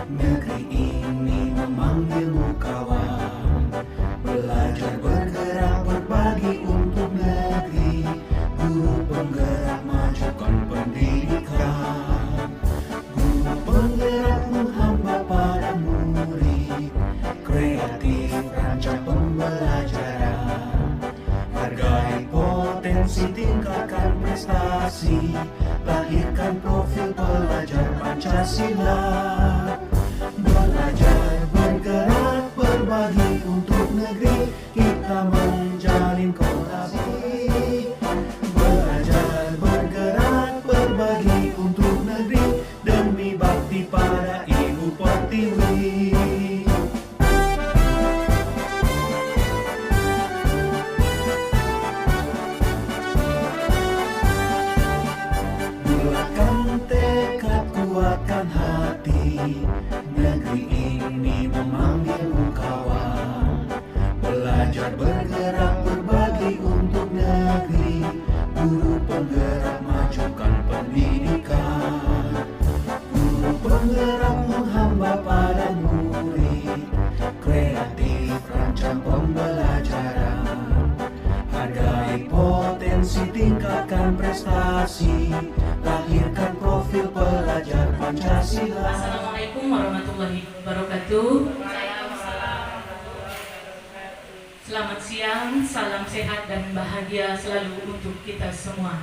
Negeri ini memanggilmu kawan. Belajar bergerak berbagi untuk negeri. Guru penggerak majukan pendidikan. Guru penggerak menghamba para murid. Kreatif rancang pembelajaran. Hargai potensi, tingkatkan prestasi. Lahirkan profil pelajar Pancasila. Belajar bergerak berbagi untuk negeri. Kita menjalin kolaborasi. Belajar bergerak berbagi untuk negeri. Demi bakti pada Ibu Pertiwi. Bulatkan tekad, kuatkan hati. Negeri ini memanggilmu kawan. Belajar bergerak berbagi untuk negeri. Guru penggerak majukan pendidikan. Guru penggerak menghamba pada murid. Kreatif rancang pembelajaran. Hargai potensi, tingkatkan prestasi. Lahirkan profil pelajar Pancasila. Assalamualaikum warahmatullahi wabarakatuh. Selamat siang, salam sehat dan bahagia selalu untuk kita semua.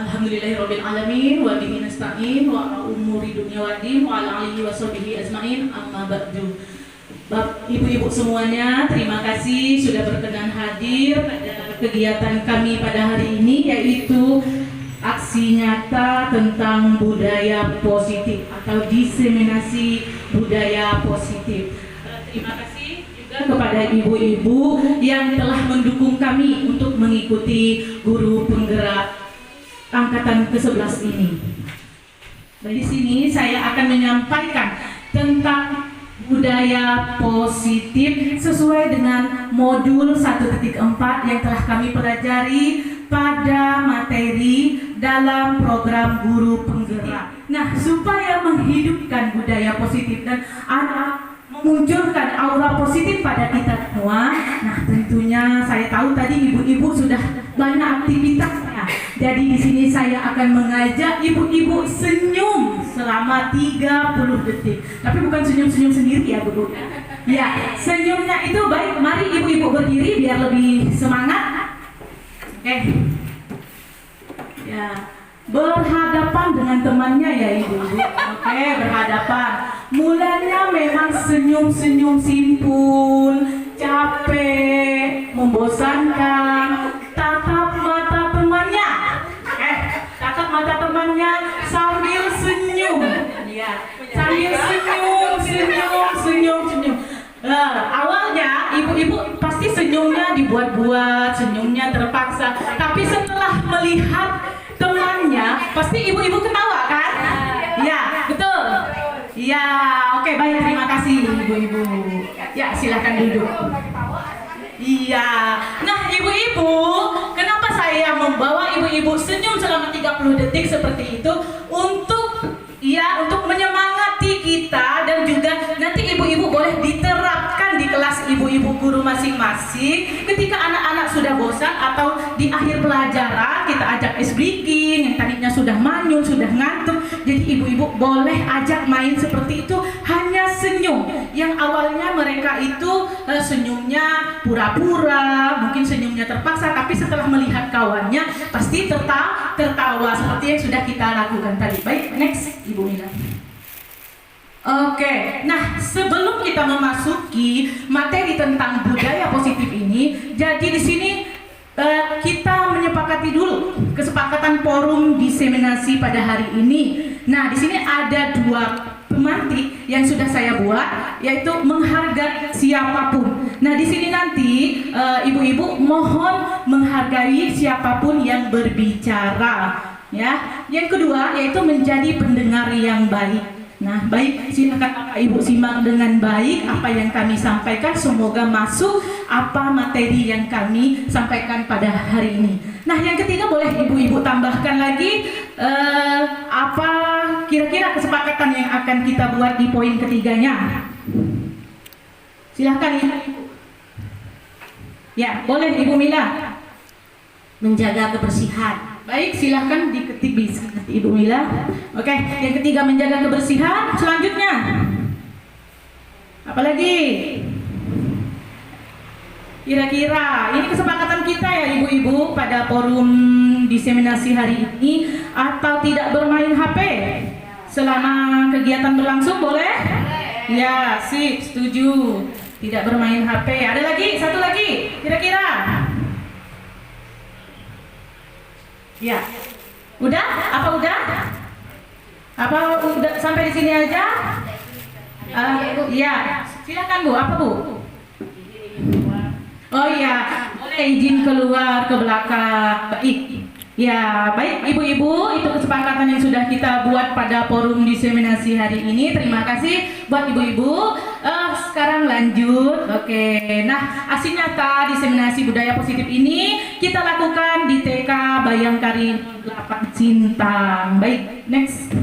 Alhamdulillahirabbil alamin wa bihi nasta'in wa ala umuri dunya waddin wa ala alihi washabihi ajmain, amma ba'du. Ibu-ibu semuanya, terima kasih sudah berkenan hadir pada kegiatan kami pada hari ini, yaitu aksi nyata tentang budaya positif atau diseminasi budaya positif. Terima kasih juga kepada ibu-ibu yang telah mendukung kami untuk mengikuti guru penggerak angkatan ke-11 ini. Dari sini saya akan menyampaikan tentang budaya positif sesuai dengan modul 1.4 yang telah kami pelajari pada materi dalam program guru penggerak. Nah, supaya menghidupkan budaya positif dan memunculkan aura positif pada kita semua, nah tentunya saya tahu tadi ibu-ibu sudah banyak aktivitasnya. Jadi di sini saya akan mengajak ibu-ibu senyum selama 30 detik. Tapi bukan senyum-senyum sendiri ya, Bu. Ya, senyumnya itu baik. Mari ibu-ibu berdiri biar lebih semangat. Oke. Ya, berhadapan dengan temannya ya ibu-ibu. Oke, berhadapan. Mulanya memang senyum-senyum simpul, capek, membosankan. Tatap mata temannya. Tatap mata temannya sambil senyum. Ya, sambil senyum. Awalnya ibu-ibu pasti senyumnya dibuat-buat, senyumnya terpaksa. Tapi setelah melihat temannya, pasti ibu-ibu ketawa kan? Ya, betul. Ya, oke, baik, terima kasih ibu-ibu. Ya, silakan duduk. Iya. Nah, ibu-ibu, kenapa saya membawa ibu-ibu senyum selama 30 detik seperti itu? Untuk menyemangati kita, dan juga nanti ibu-ibu boleh diterapkan di kelas ibu-ibu guru masing-masing. Ketika anak-anak sudah bosan atau di akhir pelajaran kita ajak ice breaking, yang tadinya sudah manyun, sudah ngantuk, jadi ibu-ibu boleh ajak main seperti itu, hanya senyum. Yang awalnya mereka itu senyumnya pura-pura, mungkin senyumnya terpaksa, tapi setelah melihat kawannya pasti tertawa seperti yang sudah kita lakukan tadi. Baik, next Ibu Mila. Oke, nah sebelum kita memasuki materi tentang budaya positif ini, jadi di sini kita menyepakati dulu kesepakatan forum diseminasi pada hari ini. Nah, di sini ada dua pemantik yang sudah saya buat, yaitu menghargai siapapun. Nah, di sini nanti ibu-ibu mohon menghargai siapapun yang berbicara, ya. Yang kedua yaitu menjadi pendengar yang baik. Nah, baik, silakan Bapak Ibu simak dengan baik apa yang kami sampaikan. Semoga masuk apa materi yang kami sampaikan pada hari ini. Nah, yang ketiga boleh Ibu-Ibu tambahkan lagi apa kira-kira kesepakatan yang akan kita buat di poin ketiganya? Silahkan Ibu. Ya, boleh Ibu Mila. Menjaga kebersihan. Baik, silahkan diketik bisa Ibu Mila. Oke, yang ketiga menjaga kebersihan. Selanjutnya, apalagi? Kira-kira ini kesepakatan kita ya Ibu-Ibu pada forum diseminasi hari ini, atau tidak bermain HP selama kegiatan berlangsung, boleh? Ya, sip, setuju. Tidak bermain HP. Ada lagi? Satu lagi? Kira-kira? Ya. Udah? Apa udah? Apa udah sampai di sini aja? Ya. Silakan Bu. Apa Bu? Oh iya, boleh izin keluar ke belakang. Baik. Ya, baik Ibu-ibu, itu kesepakatan yang sudah kita buat pada forum diseminasi hari ini. Terima kasih buat Ibu-ibu. Sekarang lanjut. Oke. Nah, aksi nyata diseminasi budaya positif ini kita lakukan di TK Bayangkari 8 Sintang. Baik, next.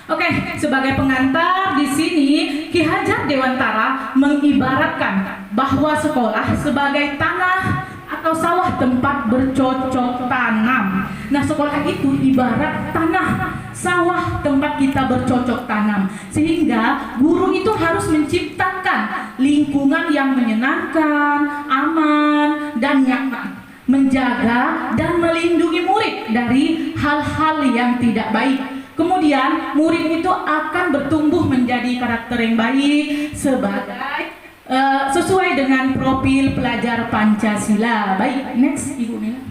Oke, sebagai pengantar di sini Ki Hajar Dewantara mengibaratkan bahwa sekolah sebagai tanah atau sawah tempat bercocok tanam. Nah, sekolah itu ibarat tanah, sawah tempat kita bercocok tanam. Sehingga guru itu harus menciptakan lingkungan yang menyenangkan, aman, dan nyaman, menjaga dan melindungi murid dari hal-hal yang tidak baik. Kemudian murid itu akan bertumbuh menjadi karakter yang baik sesuai dengan profil pelajar Pancasila. Baik, next Ibu Mila.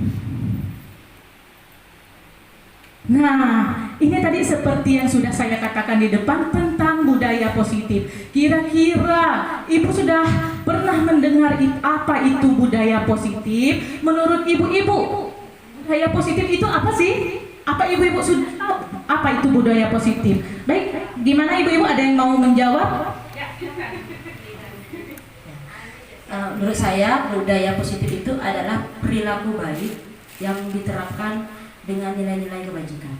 Nah, ini tadi seperti yang sudah saya katakan di depan tentang budaya positif. Kira-kira Ibu sudah pernah mendengar apa itu budaya positif? Menurut Ibu-ibu, budaya positif itu apa sih? Apa Ibu-ibu sudah tahu apa itu budaya positif? Baik, gimana Ibu-ibu, ada yang mau menjawab? Menurut saya budaya positif itu adalah perilaku baik yang diterapkan dengan nilai-nilai kebajikan.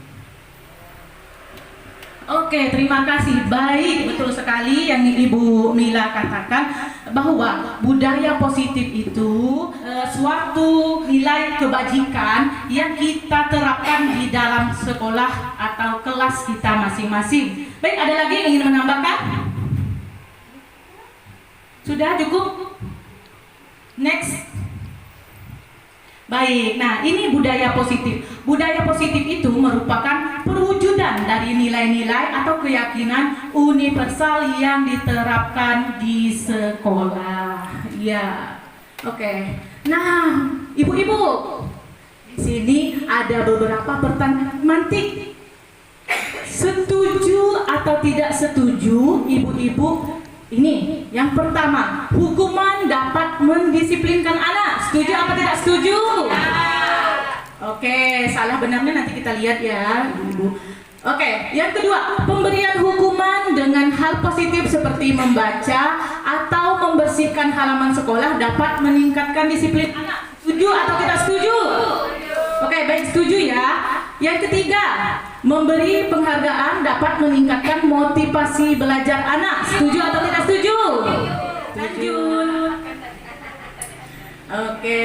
Oke, terima kasih. Baik, betul sekali yang Ibu Mila katakan bahwa budaya positif itu suatu nilai kebajikan yang kita terapkan di dalam sekolah atau kelas kita masing-masing. Baik, ada lagi yang ingin menambahkan? Sudah cukup? Next. Baik, nah ini budaya positif. Budaya positif itu merupakan perwujudan dari nilai-nilai atau keyakinan universal yang diterapkan di sekolah. Ya, oke. Nah, Ibu-ibu, di sini ada beberapa pertanyaan mantik. Setuju atau tidak setuju, Ibu-ibu? Ini yang pertama, hukuman dapat mendisiplinkan anak. Setuju apa tidak setuju? Oke, salah benarnya nanti kita lihat ya, Ibu. Oke, yang kedua, pemberian hukuman dengan hal positif seperti membaca atau membersihkan halaman sekolah dapat meningkatkan disiplin anak. Setuju atau tidak setuju? Oke, baik, setuju ya. Yang ketiga, memberi penghargaan dapat meningkatkan motivasi belajar anak. Setuju atau tidak setuju? Lanjut. Oke.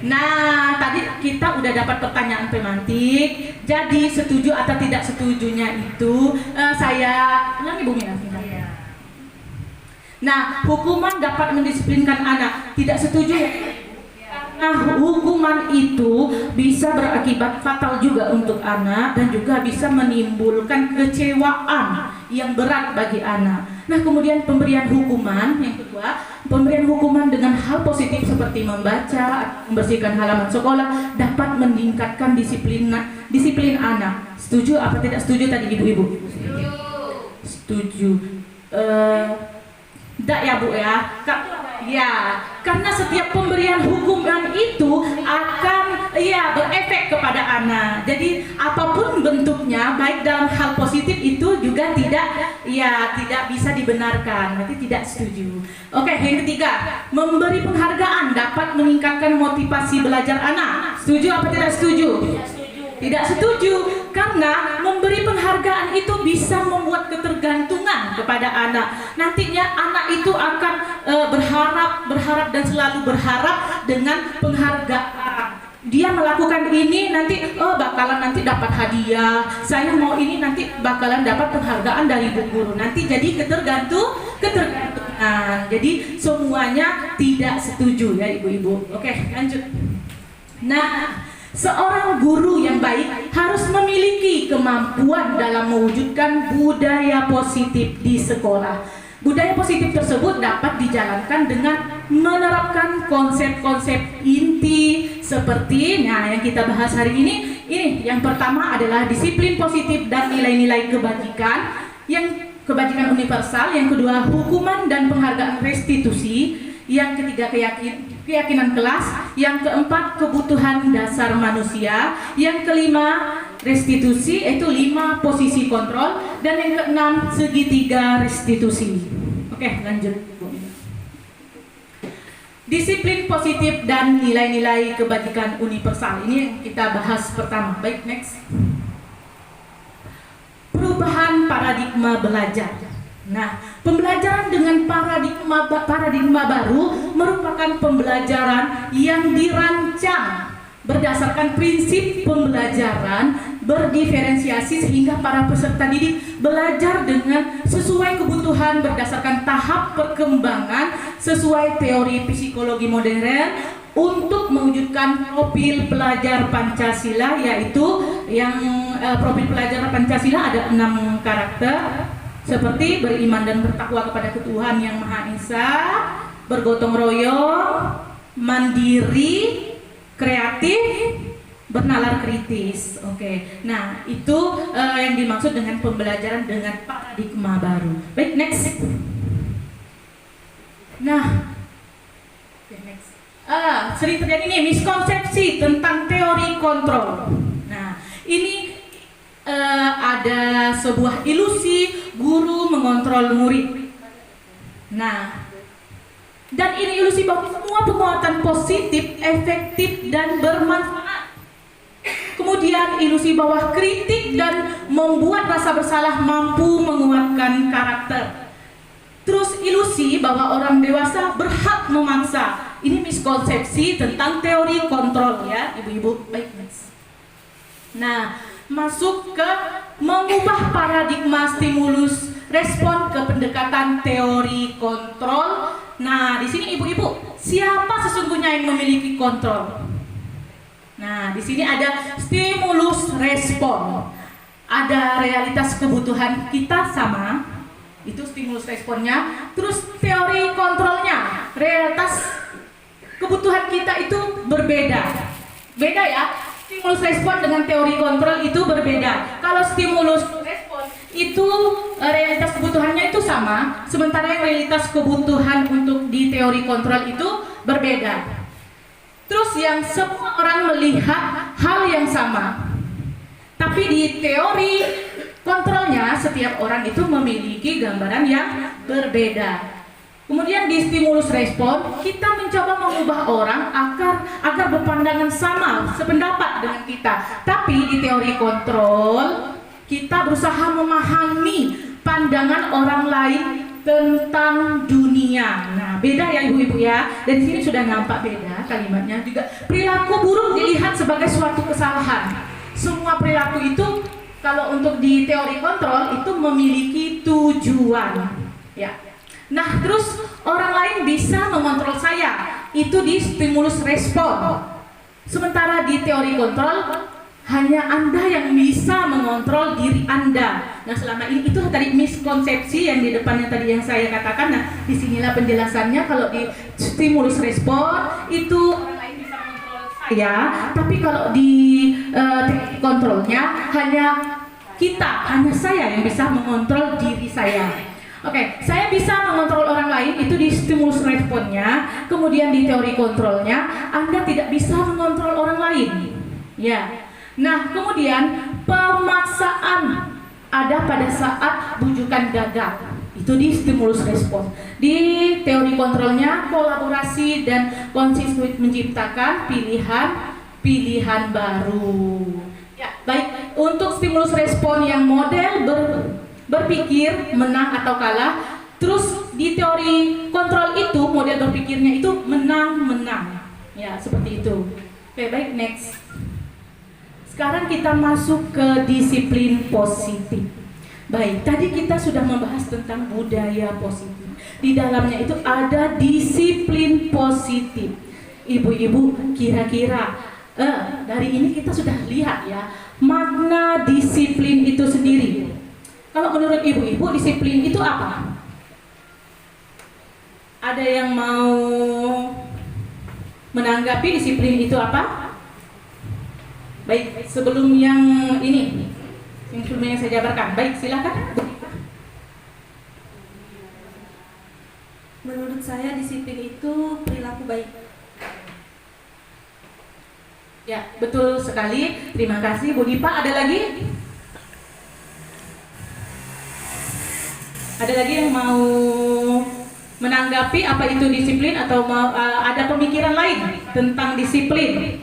Nah, tadi kita udah dapat pertanyaan pemantik. Jadi setuju atau tidak setujunya itu saya ulangi Bu Mila. Nah, hukuman dapat mendisiplinkan anak. Tidak setuju ya? Nah, hukuman itu bisa berakibat fatal juga untuk anak dan juga bisa menimbulkan kecewaan yang berat bagi anak. Nah, kemudian pemberian hukuman yang kedua, pemberian hukuman dengan hal positif seperti membaca, membersihkan halaman sekolah dapat meningkatkan disiplin anak. Setuju apa tidak setuju tadi Ibu-ibu? Setuju. Tidak ya Bu ya? Ya, karena setiap pemberian hukuman itu akan berefek kepada anak. Jadi apapun bentuknya, baik dalam hal positif itu juga tidak bisa dibenarkan. Berarti tidak setuju. Oke, yang ketiga, memberi penghargaan dapat meningkatkan motivasi belajar anak. Setuju apa tidak setuju? Tidak setuju. Karena memberi penghargaan itu bisa membuat ketergantungan kepada anak. Nantinya anak itu akan berharap dan selalu berharap dengan penghargaan. Dia melakukan ini nanti bakalan nanti dapat hadiah. Saya mau ini nanti bakalan dapat penghargaan dari bu guru. Nanti jadi ketergantungan. Jadi semuanya tidak setuju ya ibu-ibu. Oke, lanjut. Nah, seorang guru yang baik harus memiliki kemampuan dalam mewujudkan budaya positif di sekolah. Budaya positif tersebut dapat dijalankan dengan menerapkan konsep-konsep inti seperti yang kita bahas hari ini. Ini yang pertama adalah disiplin positif dan nilai-nilai kebajikan, yang kebajikan universal, yang kedua hukuman dan penghargaan restitusi, yang ketiga keyakinan kelas, yang keempat kebutuhan dasar manusia, yang kelima restitusi, yaitu 5 posisi kontrol, dan yang keenam segitiga restitusi. Oke, lanjut. Disiplin positif dan nilai-nilai kebajikan universal, ini yang kita bahas pertama. Baik, next. Perubahan paradigma belajar. Nah, pembelajaran dengan paradigma baru merupakan pembelajaran yang dirancang berdasarkan prinsip pembelajaran berdiferensiasi sehingga para peserta didik belajar dengan sesuai kebutuhan berdasarkan tahap perkembangan sesuai teori psikologi modern untuk mewujudkan profil pelajar Pancasila, yaitu yang profil pelajar Pancasila ada 6 karakter seperti beriman dan bertakwa kepada Tuhan Yang Maha Esa, bergotong royong, mandiri, kreatif, bernalar kritis. Oke. Nah, itu yang dimaksud dengan pembelajaran dengan paradigma baru. Baik, next. Nah, next. Sering terjadi nih miskonsepsi tentang teori kontrol. Nah, ini ada sebuah ilusi guru mengontrol murid. Nah, dan ini ilusi bahwa semua penguatan positif, efektif, dan bermanfaat. Kemudian ilusi bahwa kritik dan membuat rasa bersalah mampu menguatkan karakter. Terus ilusi bahwa orang dewasa berhak memaksa. Ini miskonsepsi tentang teori kontrol ya, ibu-ibu. Baik, next. Nah, masuk ke mengubah paradigma stimulus respon ke pendekatan teori kontrol. Nah, di sini ibu-ibu, siapa sesungguhnya yang memiliki kontrol? Nah, di sini ada stimulus respon. Ada realitas kebutuhan kita sama, itu stimulus responnya. Terus teori kontrolnya, realitas kebutuhan kita itu berbeda. Beda ya. Stimulus respon dengan teori kontrol itu berbeda. Kalau stimulus respon itu realitas kebutuhannya itu sama, sementara yang realitas kebutuhan untuk di teori kontrol itu berbeda. Terus yang semua orang melihat hal yang sama, tapi di teori kontrolnya setiap orang itu memiliki gambaran yang berbeda. Kemudian di stimulus respon, kita mencoba mengubah orang agar berpandangan sama, sependapat dengan kita. Tapi di teori kontrol, kita berusaha memahami pandangan orang lain tentang dunia. Nah, beda ya ibu-ibu ya. Dari sini sudah nampak beda kalimatnya juga. Perilaku buruk dilihat sebagai suatu kesalahan. Semua perilaku itu kalau untuk di teori kontrol itu memiliki tujuan. Ya. Nah, terus orang lain bisa mengontrol saya, itu di stimulus respon. Sementara di teori kontrol, hanya Anda yang bisa mengontrol diri Anda. Nah, selama ini itu tadi miskonsepsi yang di depannya tadi yang saya katakan. Nah, disinilah penjelasannya. Kalau di stimulus respon, itu orang lain bisa mengontrol saya, tapi kalau di teori kontrolnya hanya saya yang bisa mengontrol diri saya. Oke, saya bisa mengontrol orang lain itu di stimulus responnya. Kemudian di teori kontrolnya, Anda tidak bisa mengontrol orang lain. Ya. Nah, kemudian pemaksaan ada pada saat bujukan gagal. Itu di stimulus respon. Di teori kontrolnya, kolaborasi dan konsisten menciptakan pilihan baru. Ya, Baik, untuk stimulus respon yang model berpikir menang atau kalah, terus di teori kontrol itu model berpikirnya itu menang-menang. Ya, seperti itu. Oke, baik, next. Sekarang kita masuk ke disiplin positif. Baik, tadi kita sudah membahas tentang budaya positif. Di dalamnya itu ada disiplin positif. Ibu-ibu, kira-kira dari ini kita sudah lihat ya makna disiplin itu sendiri. Kalau menurut ibu-ibu, disiplin itu apa? Ada yang mau menanggapi disiplin itu apa? Baik, sebelum yang ini, yang sebelumnya saya jabarkan. Baik, silakan. Menurut saya disiplin itu perilaku baik. Ya, betul sekali. Terima kasih Bu Dipa. Ada lagi? Ada lagi yang mau menanggapi apa itu disiplin atau mau ada pemikiran lain tentang disiplin?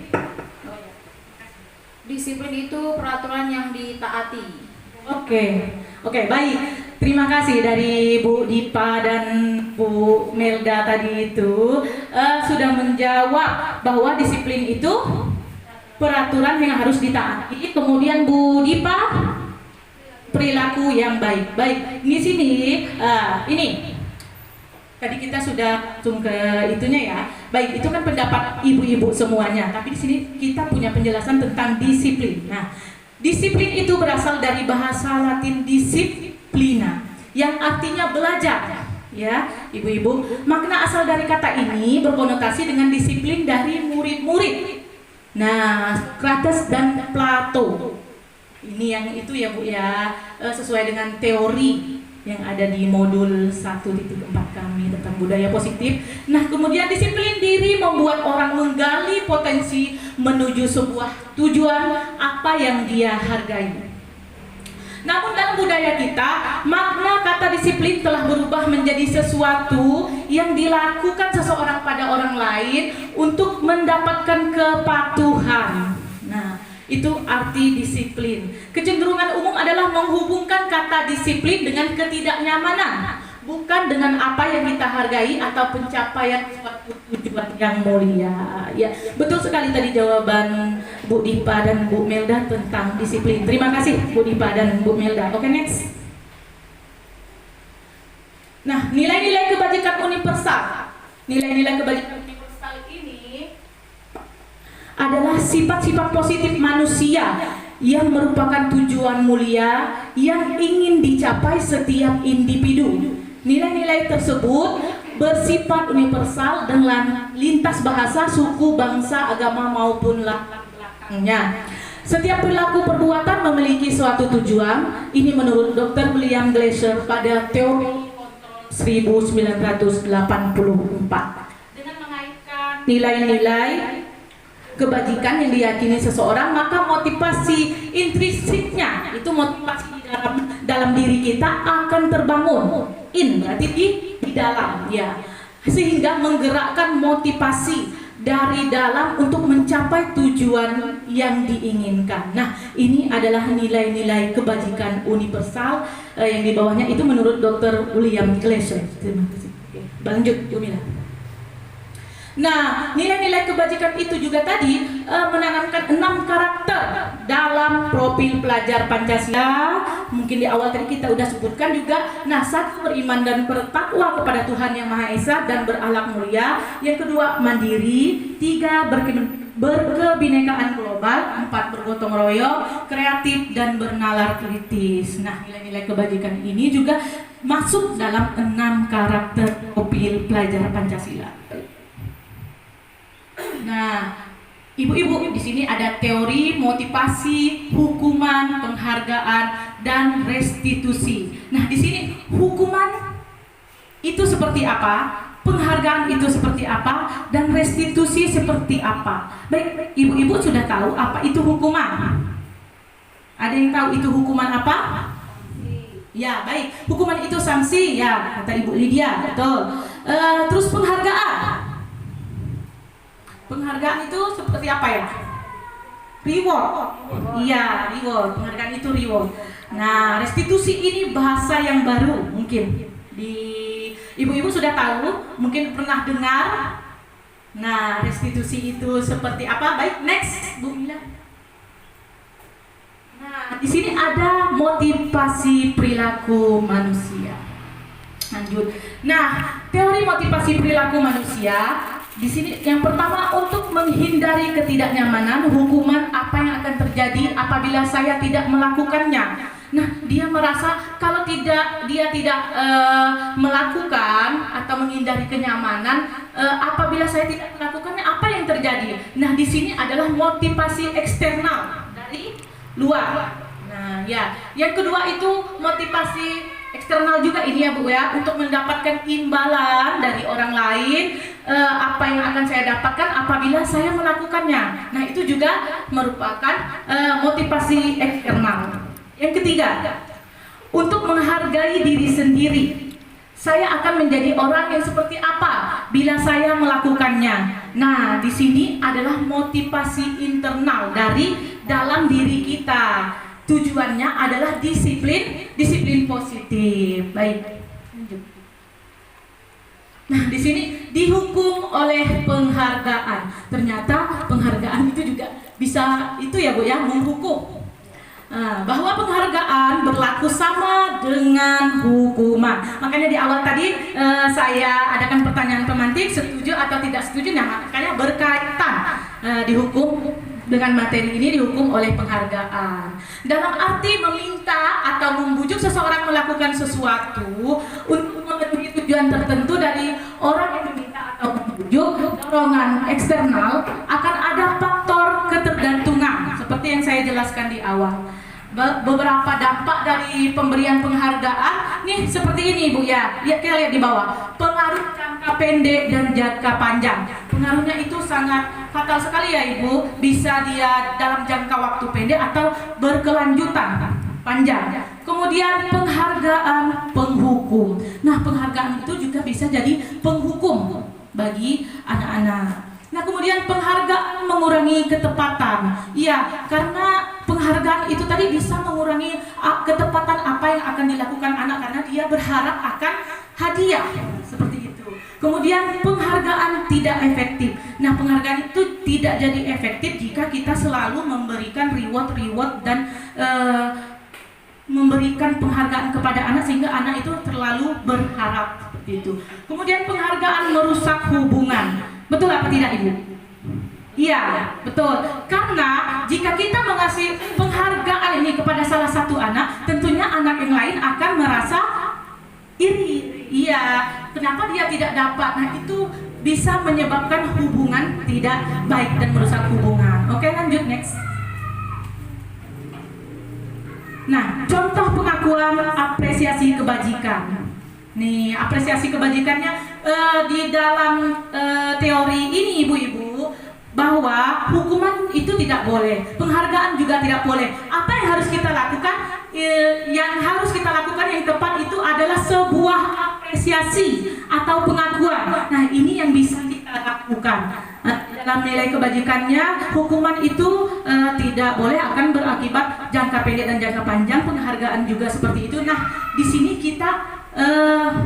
Disiplin itu peraturan yang ditaati. Oke, baik. Terima kasih dari Bu Dipa dan Bu Melda tadi itu sudah menjawab bahwa disiplin itu peraturan yang harus ditaati. Kemudian Bu Dipa, perilaku yang baik. Baik, di sini ini tadi kita sudah langsung ke itunya ya. Baik, itu kan pendapat ibu-ibu semuanya. Tapi di sini kita punya penjelasan tentang disiplin. Nah, disiplin itu berasal dari bahasa Latin disciplina, yang artinya belajar. Ya, ibu-ibu, makna asal dari kata ini berkonotasi dengan disiplin dari murid-murid. Nah, Socrates dan Plato. Ini yang itu ya Bu ya, sesuai dengan teori yang ada di modul 1.4 kami tentang budaya positif. Nah, kemudian disiplin diri membuat orang menggali potensi menuju sebuah tujuan apa yang dia hargai. Namun dalam budaya kita, makna kata disiplin telah berubah menjadi sesuatu yang dilakukan seseorang pada orang lain untuk mendapatkan kepatuhan. Nah, itu arti disiplin. Kecenderungan umum adalah menghubungkan kata disiplin dengan ketidaknyamanan, bukan dengan apa yang kita hargai atau pencapaian suatu tujuan yang mulia. Ya, betul sekali tadi jawaban Bu Dipa dan Bu Melda tentang disiplin. Terima kasih Bu Dipa dan Bu Melda. Oke, next. Nah, nilai-nilai kebajikan universal. Nilai-nilai kebajikan universal ini adalah sifat-sifat positif manusia yang merupakan tujuan mulia yang ingin dicapai setiap individu. Nilai-nilai tersebut bersifat universal dengan lintas bahasa, suku, bangsa, agama maupun latar belakangnya. Setiap perilaku perbuatan memiliki suatu tujuan. Ini menurut Dr. William Glasser pada teori kontrol 1984. Dengan mengaitkan nilai-nilai kebajikan yang diyakini seseorang, maka motivasi intrinsiknya, itu motivasi di dalam diri kita akan terbangun. Berarti di dalam ya, sehingga menggerakkan motivasi dari dalam untuk mencapai tujuan yang diinginkan. Nah, ini adalah nilai-nilai kebajikan universal yang di bawahnya itu menurut Dr. William Glasser. Terima kasih. Lanjut, Jumila. Nah, nilai-nilai kebajikan itu juga tadi menanamkan 6 karakter dalam profil pelajar Pancasila. Mungkin di awal tadi kita udah sebutkan juga. Nah, 1, beriman dan bertakwa kepada Tuhan Yang Maha Esa dan berakhlak mulia. Yang kedua, mandiri. 3, berkebinekaan global. 4, bergotong royong, kreatif dan bernalar kritis. Nah, nilai-nilai kebajikan ini juga masuk dalam 6 karakter profil pelajar Pancasila. Nah, ibu-ibu, di sini ada teori, motivasi, hukuman, penghargaan, dan restitusi. Nah, di sini hukuman itu seperti apa, penghargaan itu seperti apa, dan restitusi seperti apa. Baik, ibu-ibu sudah tahu apa itu hukuman? Ada yang tahu itu hukuman apa? Ya, baik. Hukuman itu sanksi, ya, kata Ibu Lydia, betul. Terus penghargaan. Penghargaan itu seperti apa ya? Reward. Iya, reward. Penghargaan itu reward. Nah, restitusi ini bahasa yang baru mungkin. Di ibu-ibu sudah tahu, mungkin pernah dengar. Nah, restitusi itu seperti apa? Baik, next, Bu Mila. Nah, di sini ada motivasi perilaku manusia. Lanjut. Nah, teori motivasi perilaku manusia di sini yang pertama untuk menghindari ketidaknyamanan, hukuman apa yang akan terjadi apabila saya tidak melakukannya. Nah, dia merasa kalau dia tidak melakukan atau menghindari kenyamanan, apabila saya tidak melakukannya, apa yang terjadi? Nah, di sini adalah motivasi eksternal dari luar. Nah, ya, yang kedua itu motivasi eksternal juga ini ya Bu ya, untuk mendapatkan imbalan dari orang lain, apa yang akan saya dapatkan apabila saya melakukannya. Nah, itu juga merupakan motivasi eksternal. Yang ketiga, untuk menghargai diri sendiri. Saya akan menjadi orang yang seperti apa bila saya melakukannya. Nah, di sini adalah motivasi internal dari dalam diri kita. Tujuannya adalah disiplin positif. Baik. Nah, di sini dihukum oleh penghargaan. Ternyata penghargaan itu juga bisa itu ya Bu ya, menghukum. Bahwa penghargaan berlaku sama dengan hukuman. Makanya di awal tadi saya adakan pertanyaan pemantik, setuju atau tidak setuju. Nah, makanya berkaitan dihukum dengan materi ini, dihukum oleh penghargaan. Dalam arti meminta atau membujuk seseorang melakukan sesuatu untuk memenuhi tujuan tertentu dari orang yang meminta atau membujuk, dorongan eksternal akan ada faktor ketergantungan seperti yang saya jelaskan di awal. Beberapa dampak dari pemberian penghargaan nih seperti ini Bu ya. Ya, kita lihat di bawah. Pengaruh jangka pendek dan jangka panjang. Pengaruhnya itu sangat fatal sekali ya Ibu. Bisa dia dalam jangka waktu pendek atau berkelanjutan panjang. Kemudian penghargaan penghukum. Nah, penghargaan itu juga bisa jadi penghukum bagi anak-anak. Nah, kemudian penghargaan mengurangi ketepatan. Iya, karena penghargaan itu tadi bisa mengurangi ketepatan apa yang akan dilakukan anak karena dia berharap akan hadiah seperti itu. Kemudian penghargaan tidak efektif. Nah, penghargaan itu tidak jadi efektif jika kita selalu memberikan reward dan memberikan penghargaan kepada anak sehingga anak itu terlalu berharap seperti itu. Kemudian penghargaan merusak hubungan. Betul apa tidak Ibu? Iya, betul. Karena jika kita mengasih penghargaan ini kepada salah satu anak, tentunya anak yang lain akan merasa iri. Iya, kenapa dia tidak dapat? Nah, itu bisa menyebabkan hubungan tidak baik dan merusak hubungan. Oke, lanjut next. Nah, contoh pengakuan apresiasi kebajikan. Nih, apresiasi kebajikannya di dalam teori ini Ibu-ibu, bahwa hukuman itu tidak boleh, penghargaan juga tidak boleh. Apa yang harus kita lakukan? Yang harus kita lakukan yang tepat itu adalah sebuah apresiasi atau pengakuan. Nah, ini yang bisa kita lakukan. Dalam nilai kebajikannya, hukuman itu tidak boleh, akan berakibat jangka pendek dan jangka panjang. Penghargaan juga seperti itu. Nah, di sini kita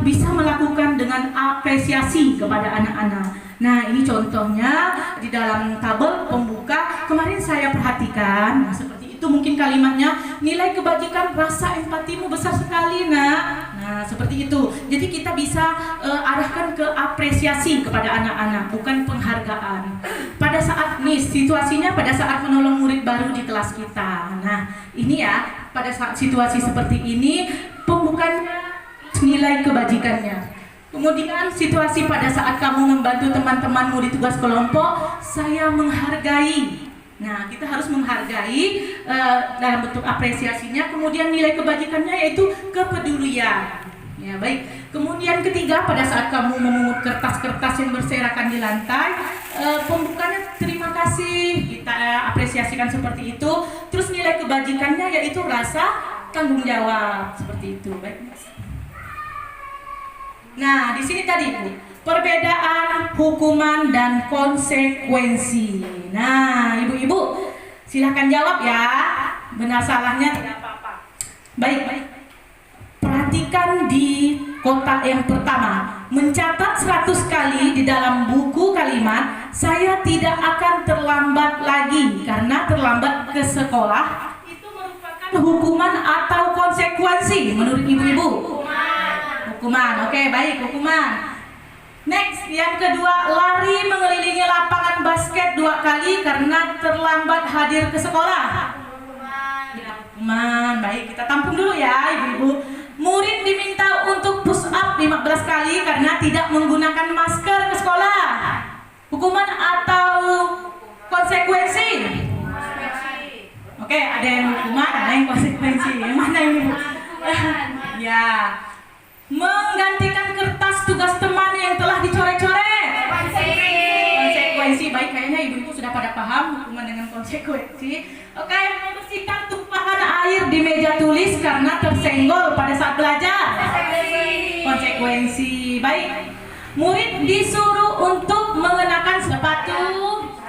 bisa melakukan dengan apresiasi kepada anak-anak. Nah, ini contohnya di dalam tabel pembuka kemarin saya perhatikan. Nah, seperti itu mungkin kalimatnya, nilai kebajikan rasa empatimu besar sekali nak. Nah, seperti itu. Jadi kita bisa arahkan ke apresiasi kepada anak-anak, bukan penghargaan. Pada saat nih situasinya pada saat menolong murid baru di kelas kita. Nah, ini ya, pada saat situasi seperti ini pembukanya nilai kebajikannya. Kemudian situasi pada saat kamu membantu teman-temanmu di tugas kelompok, saya menghargai. Nah, kita harus menghargai dalam bentuk apresiasinya. Kemudian nilai kebajikannya yaitu kepedulian. Ya, baik. Kemudian ketiga, pada saat kamu memungut kertas-kertas yang berserakan di lantai, pembukanya terima kasih, kita apresiasikan seperti itu. Terus nilai kebajikannya yaitu rasa tanggung jawab, seperti itu. Baik. Nah, di sini tadi Bu, perbedaan hukuman dan konsekuensi. Nah, Ibu-ibu, Silahkan jawab ya. Benar salahnya tidak apa-apa. Baik. Perhatikan di kotak yang pertama. Mencatat 100 kali di dalam buku kalimat, saya tidak akan terlambat lagi. Karena terlambat ke sekolah itu merupakan hukuman atau konsekuensi menurut ibu-ibu. Hukuman. Oke, baik, hukuman. Next, yang kedua, lari mengelilingi lapangan basket 2 kali karena terlambat hadir ke sekolah. Ya, hukuman. Baik, kita tampung dulu ya, ibu-ibu. Murid diminta untuk push up 15 kali karena tidak menggunakan masker ke sekolah. Hukuman atau konsekuensi? Oke, ada yang hukuman, ada yang konsekuensi. Yang mana ini, Bu? Ya. Menggantikan kertas tugas teman yang telah dicoret-coret. Konsekuensi. Baik, kayaknya ibu-ibu sudah pada paham hukuman dengan konsekuensi. Oke, membersihkan tumpahan air di meja tulis karena tersenggol pada saat belajar. Konsekuensi. Baik. Murid disuruh untuk mengenakan sepatu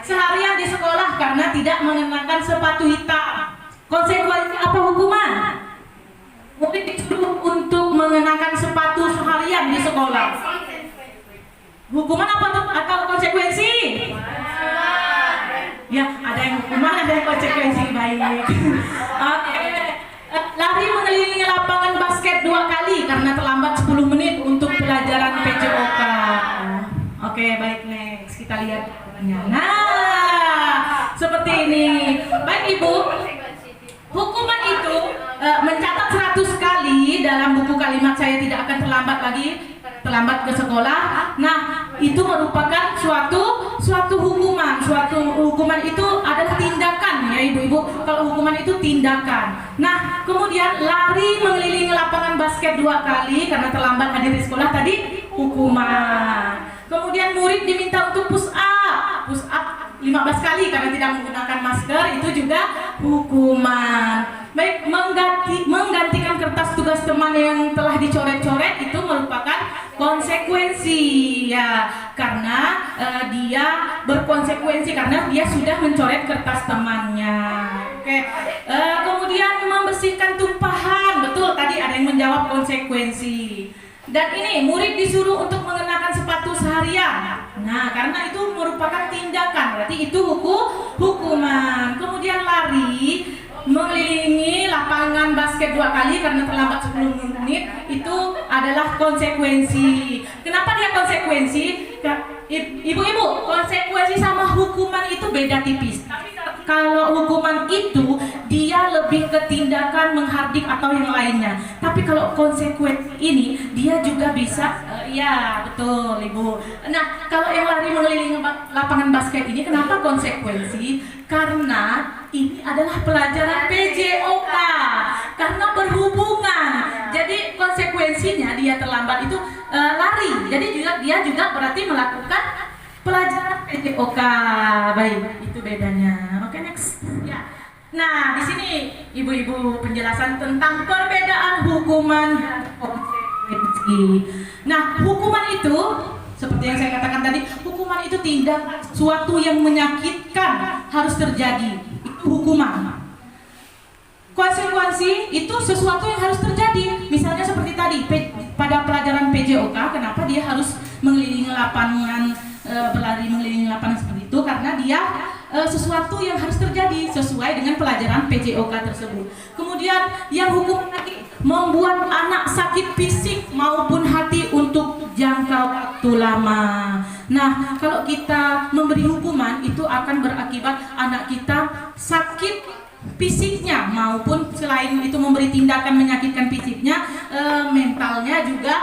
seharian di sekolah karena tidak mengenakan sepatu hitam. Konsekuensi apa hukuman? Murid disuruh untuk mengenakan sepatu seharian di sekolah. Hukuman apa atau konsekuensi? Ya, ada yang hukuman, ada yang konsekuensi. Baik. Oke. Lari mengelilingi lapangan basket 2 kali karena terlambat 10 menit untuk pelajaran PJOK. Oke, baik, next. Kita lihat jawabannya. Nah, seperti ini. Baik, Ibu. Hukuman itu mencatat 100 kali dalam buku kalimat saya tidak akan terlambat ke sekolah. Nah, itu merupakan suatu hukuman. Suatu hukuman itu adalah tindakan ya ibu-ibu. Kalau hukuman itu tindakan. Nah, kemudian lari mengelilingi lapangan basket 2 kali karena terlambat hadir di sekolah tadi hukuman. Kemudian murid diminta untuk push up 15 kali karena tidak menggunakan masker, itu juga hukuman. Baik, menggantikan kertas tugas teman yang telah dicoret-coret itu merupakan konsekuensi ya, karena dia berkonsekuensi karena dia sudah mencoret kertas temannya. Oke. Kemudian membersihkan tumpahan, betul tadi ada yang menjawab konsekuensi. Dan ini murid disuruh untuk mengenakan sepatu seharian. Nah, karena itu merupakan tindakan, berarti itu hukuman. Kemudian lari mengelilingi lapangan basket 2 kali karena terlambat 10 menit itu adalah konsekuensi. Kenapa dia konsekuensi? Ibu-ibu, konsekuensi sama hukuman itu beda tipis. Kalau hukuman itu dia lebih ke tindakan menghardik atau yang lainnya. Tapi kalau konsekuensi ini dia juga bisa ya betul Ibu. Nah, kalau yang lari mengelilingi lapangan basket ini kenapa konsekuensi? Karena ini adalah pelajaran PJOK. Karena berhubungan. Jadi konsekuensinya dia terlambat itu lari. Jadi dia juga berarti melakukan pelajaran PJOK. Baik, itu bedanya. Oke, next. Ya. Nah, di sini ibu-ibu penjelasan tentang perbedaan hukuman dan konsekuensi. Nah, hukuman itu seperti yang saya katakan tadi, hukuman itu tindak suatu yang menyakitkan harus terjadi. Itu hukuman. Konsekuensi itu sesuatu yang harus terjadi. Misalnya seperti tadi pada pelajaran PJOK, kenapa dia harus mengelilingi lapangan, berlari mengelilingi lapangan seperti itu? Karena dia sesuatu yang harus terjadi sesuai dengan pelajaran PJOK tersebut. Kemudian yang hukum lagi membuat anak sakit fisik maupun hati untuk jangka waktu lama. Nah, kalau kita memberi hukuman itu akan berakibat anak kita sakit fisiknya maupun selain itu memberi tindakan menyakitkan fisiknya, mentalnya juga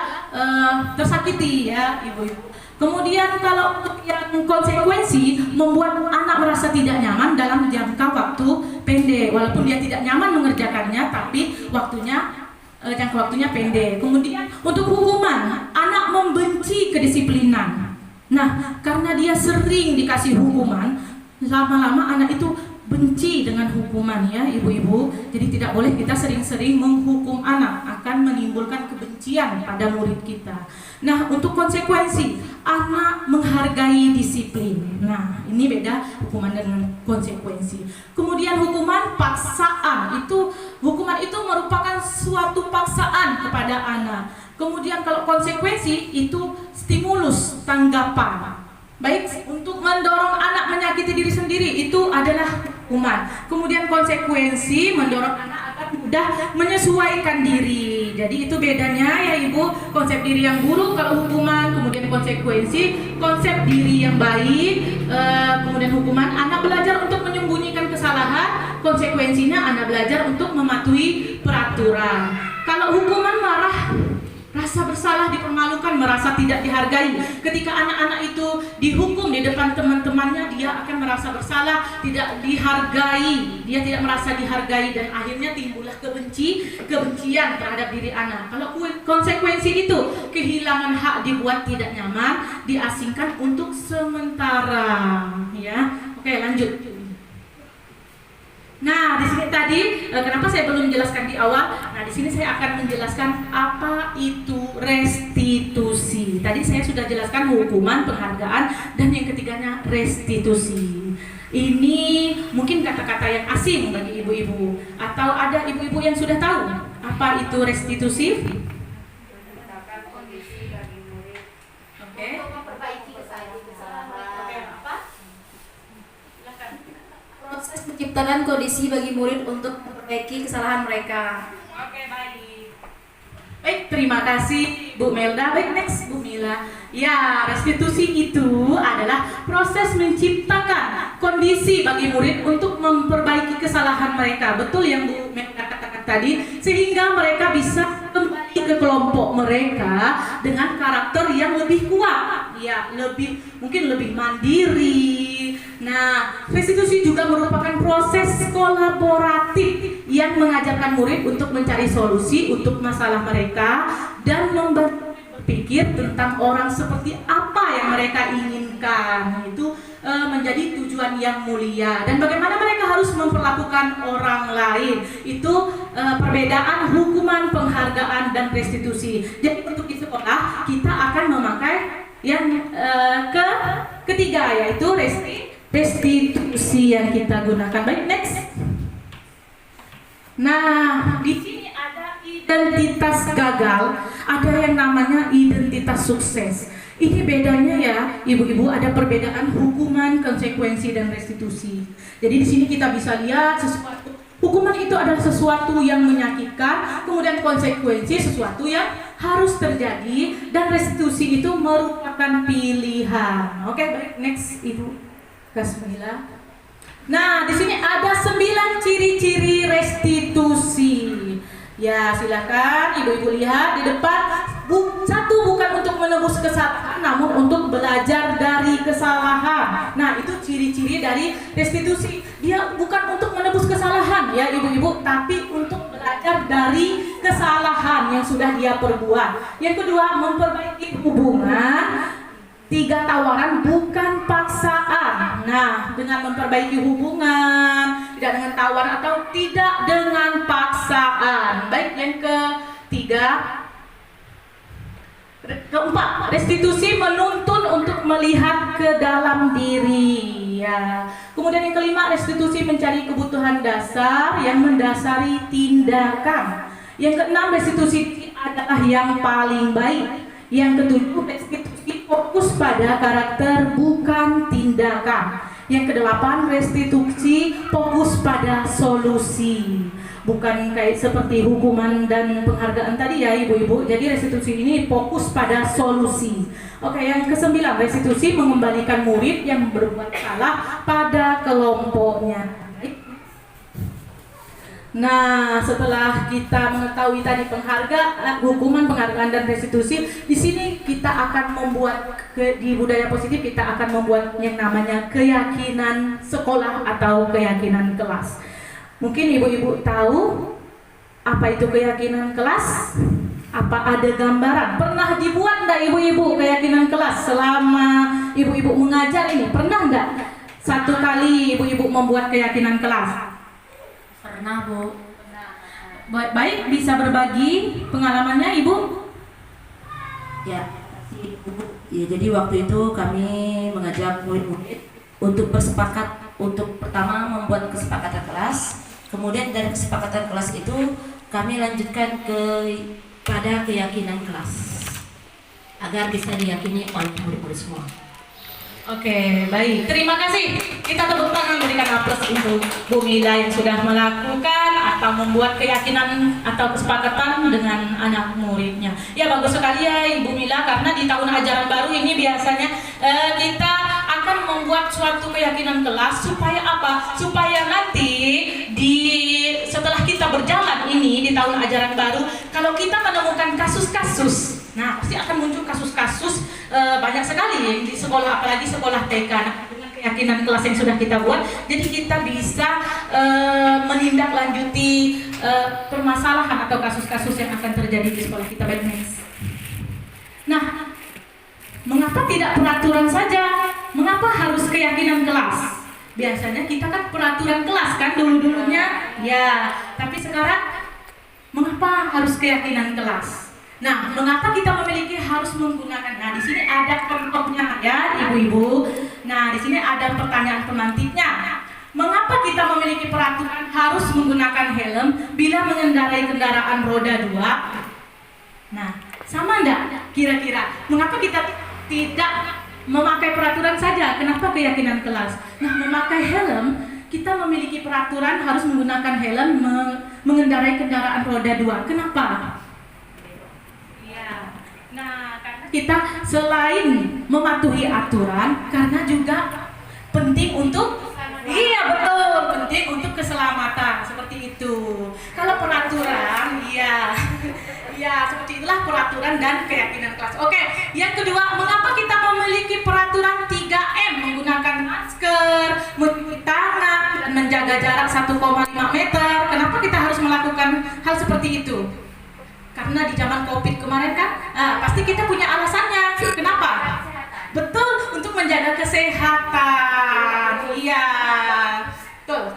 tersakiti ya ibu-ibu. Kemudian kalau untuk yang konsekuensi membuat anak merasa tidak nyaman dalam jangka waktu pendek, walaupun dia tidak nyaman mengerjakannya tapi jangka waktunya pendek. Kemudian untuk hukuman, anak membenci kedisiplinan. Nah, karena dia sering dikasih hukuman, lama-lama anak itu benci dengan hukuman ya ibu-ibu. Jadi tidak boleh kita sering-sering menghukum anak, akan menimbulkan kebencian pada murid kita. Nah, untuk konsekuensi, anak menghargai disiplin. Nah, ini beda hukuman dengan konsekuensi. Kemudian hukuman paksaan, hukuman itu merupakan suatu paksaan kepada anak. Kemudian kalau konsekuensi itu stimulus, tanggapan. Baik, untuk mendorong anak menyakiti diri sendiri itu adalah hukuman. Kemudian konsekuensi mendorong anak agar mudah menyesuaikan diri. Jadi itu bedanya ya ibu, konsep diri yang buruk kalau hukuman, kemudian konsekuensi, konsep diri yang baik, kemudian hukuman anak belajar untuk menyembunyikan kesalahan, konsekuensinya anak belajar untuk mematuhi peraturan. Kalau hukuman marah, rasa bersalah, dipermalukan, merasa tidak dihargai. Ketika anak-anak itu dihukum di depan teman-temannya, dia akan merasa bersalah, tidak dihargai, dia tidak merasa dihargai, dan akhirnya timbullah kebencian terhadap diri anak. Kalau konsekuensi itu kehilangan hak, dibuat tidak nyaman, diasingkan untuk sementara. Ya, oke lanjut. Nah, di sini tadi kenapa saya belum menjelaskan di awal? Nah, di sini saya akan menjelaskan apa itu restitusi. Tadi saya sudah jelaskan hukuman, penghargaan, dan yang ketiganya restitusi. Ini mungkin kata-kata yang asing bagi ibu-ibu, atau ada ibu-ibu yang sudah tahu apa itu restitusi? Oke. Memperbaiki kesalahan. Oke, apa? Silakan. Proses menciptakan kondisi bagi murid untuk memperbaiki kesalahan mereka. Oke, baik. Baik, terima kasih Bu Melda. Baik, next Bu Mila. Ya, restitusi itu adalah proses menciptakan kondisi bagi murid untuk memperbaiki kesalahan mereka. Betul yang Bu Melda katakan tadi, sehingga mereka bisa kembali ke kelompok mereka dengan karakter yang lebih kuat. Ya, mungkin lebih mandiri. Nah, restitusi juga merupakan proses kolaboratif yang mengajarkan murid untuk mencari solusi untuk masalah mereka dan membantu berpikir tentang orang seperti apa yang mereka inginkan. Itu menjadi tujuan yang mulia, dan bagaimana mereka harus memperlakukan orang lain. Itu perbedaan hukuman, penghargaan, dan restitusi. Jadi untuk di sekolah kita akan memakai yang ketiga, yaitu restitusi yang kita gunakan. Baik, next. Nah, di sini ada identitas gagal, ada yang namanya identitas sukses. Ini bedanya ya, ibu-ibu, ada perbedaan hukuman, konsekuensi, dan restitusi. Jadi di sini kita bisa lihat sesuatu. Hukuman itu adalah sesuatu yang menyakitkan, kemudian konsekuensi sesuatu yang harus terjadi, dan restitusi itu merupakan pilihan. Oke, baik, next Ibu Kasmila. Nah, di sini ada 9 ciri-ciri restitusi. Ya, silakan ibu-ibu lihat di depan. Satu, bukan untuk menebus kesalahan, namun untuk belajar dari kesalahan. Nah, itu ciri-ciri dari restitusi. Dia bukan untuk menebus kesalahan ya ibu-ibu, tapi untuk belajar dari kesalahan yang sudah dia perbuat. Yang kedua, memperbaiki hubungan. 3, tawaran bukan paksaan. Nah, dengan memperbaiki hubungan, tidak dengan tawaran atau tidak dengan paksaan. Baik, yang keempat, restitusi menuntun untuk melihat ke dalam diri. Ya. Kemudian yang kelima, restitusi mencari kebutuhan dasar yang mendasari tindakan. Yang keenam, restitusi adalah yang paling baik. Yang ketujuh, restitusi fokus pada karakter bukan tindakan. Yang kedelapan, restitusi fokus pada solusi, bukan kayak seperti hukuman dan penghargaan tadi ya ibu-ibu. Jadi restitusi ini fokus pada solusi. Oke, yang kesembilan, restitusi mengembalikan murid yang berbuat salah pada kelompoknya. Nah, setelah kita mengetahui tadi penghargaan, hukuman, penghargaan, dan restitusi, di sini kita akan membuat di budaya positif kita akan membuat yang namanya keyakinan sekolah atau keyakinan kelas. Mungkin ibu-ibu tahu apa itu keyakinan kelas? Apa ada gambaran? Pernah dibuat enggak ibu-ibu keyakinan kelas selama ibu-ibu mengajar ini? Pernah enggak? satu kali ibu-ibu membuat keyakinan kelas? Pernah, Bu. Baik, bisa berbagi pengalamannya Ibu? Ya, ya, jadi waktu itu kami mengajak murid-murid untuk bersepakat untuk pertama membuat kesepakatan kelas. Kemudian dari kesepakatan kelas itu kami lanjutkan pada keyakinan kelas agar bisa diyakini oleh murid-murid semua. Oke, baik. Terima kasih. Kita tepuk tangan berikan aplaus untuk Bu Mila yang sudah melakukan atau membuat keyakinan atau kesepakatan dengan anak muridnya. Ya, bagus sekali ya Ibu Mila, karena di tahun ajaran baru ini biasanya kita akan membuat suatu keyakinan kelas supaya apa? Supaya nanti setelah kita berjalan ini di tahun ajaran baru, kalau kita menemukan kasus-kasus, nah pasti akan muncul kasus-kasus banyak sekali di sekolah, apalagi sekolah TK. Nah, dengan keyakinan kelas yang sudah kita buat, jadi kita bisa menindaklanjuti permasalahan atau kasus-kasus yang akan terjadi di sekolah kita. Baik, next. Nah, mengapa tidak peraturan saja? Mengapa harus keyakinan kelas? Biasanya kita kan peraturan kelas kan dulu-dulunya, ya. Tapi sekarang mengapa harus keyakinan kelas? Nah, mengapa kita memiliki harus menggunakan? Nah, di sini ada contohnya ya, ibu-ibu. Nah, di sini ada pertanyaan pemantiknya. Mengapa kita memiliki peraturan harus menggunakan helm bila mengendarai kendaraan roda 2? Nah, sama enggak kira-kira? Mengapa kita tidak memakai peraturan saja? Kenapa keyakinan kelas? Nah, memakai helm, kita memiliki peraturan harus menggunakan helm mengendarai kendaraan roda 2. Kenapa? Nah, karena kita selain mematuhi aturan, karena juga penting untuk penting untuk keselamatan, seperti itu. Kalau peraturan, seperti itulah peraturan dan keyakinan kelas. Oke, yang kedua, mengapa kita memiliki peraturan 3M, menggunakan masker, mencuci tangan, dan menjaga jarak 1,5 meter? Kenapa kita harus melakukan hal seperti itu? Karena di zaman COVID kemarin kan, pasti kita punya alasannya. Kenapa? Betul, untuk menjaga kesehatan. Iya, betul.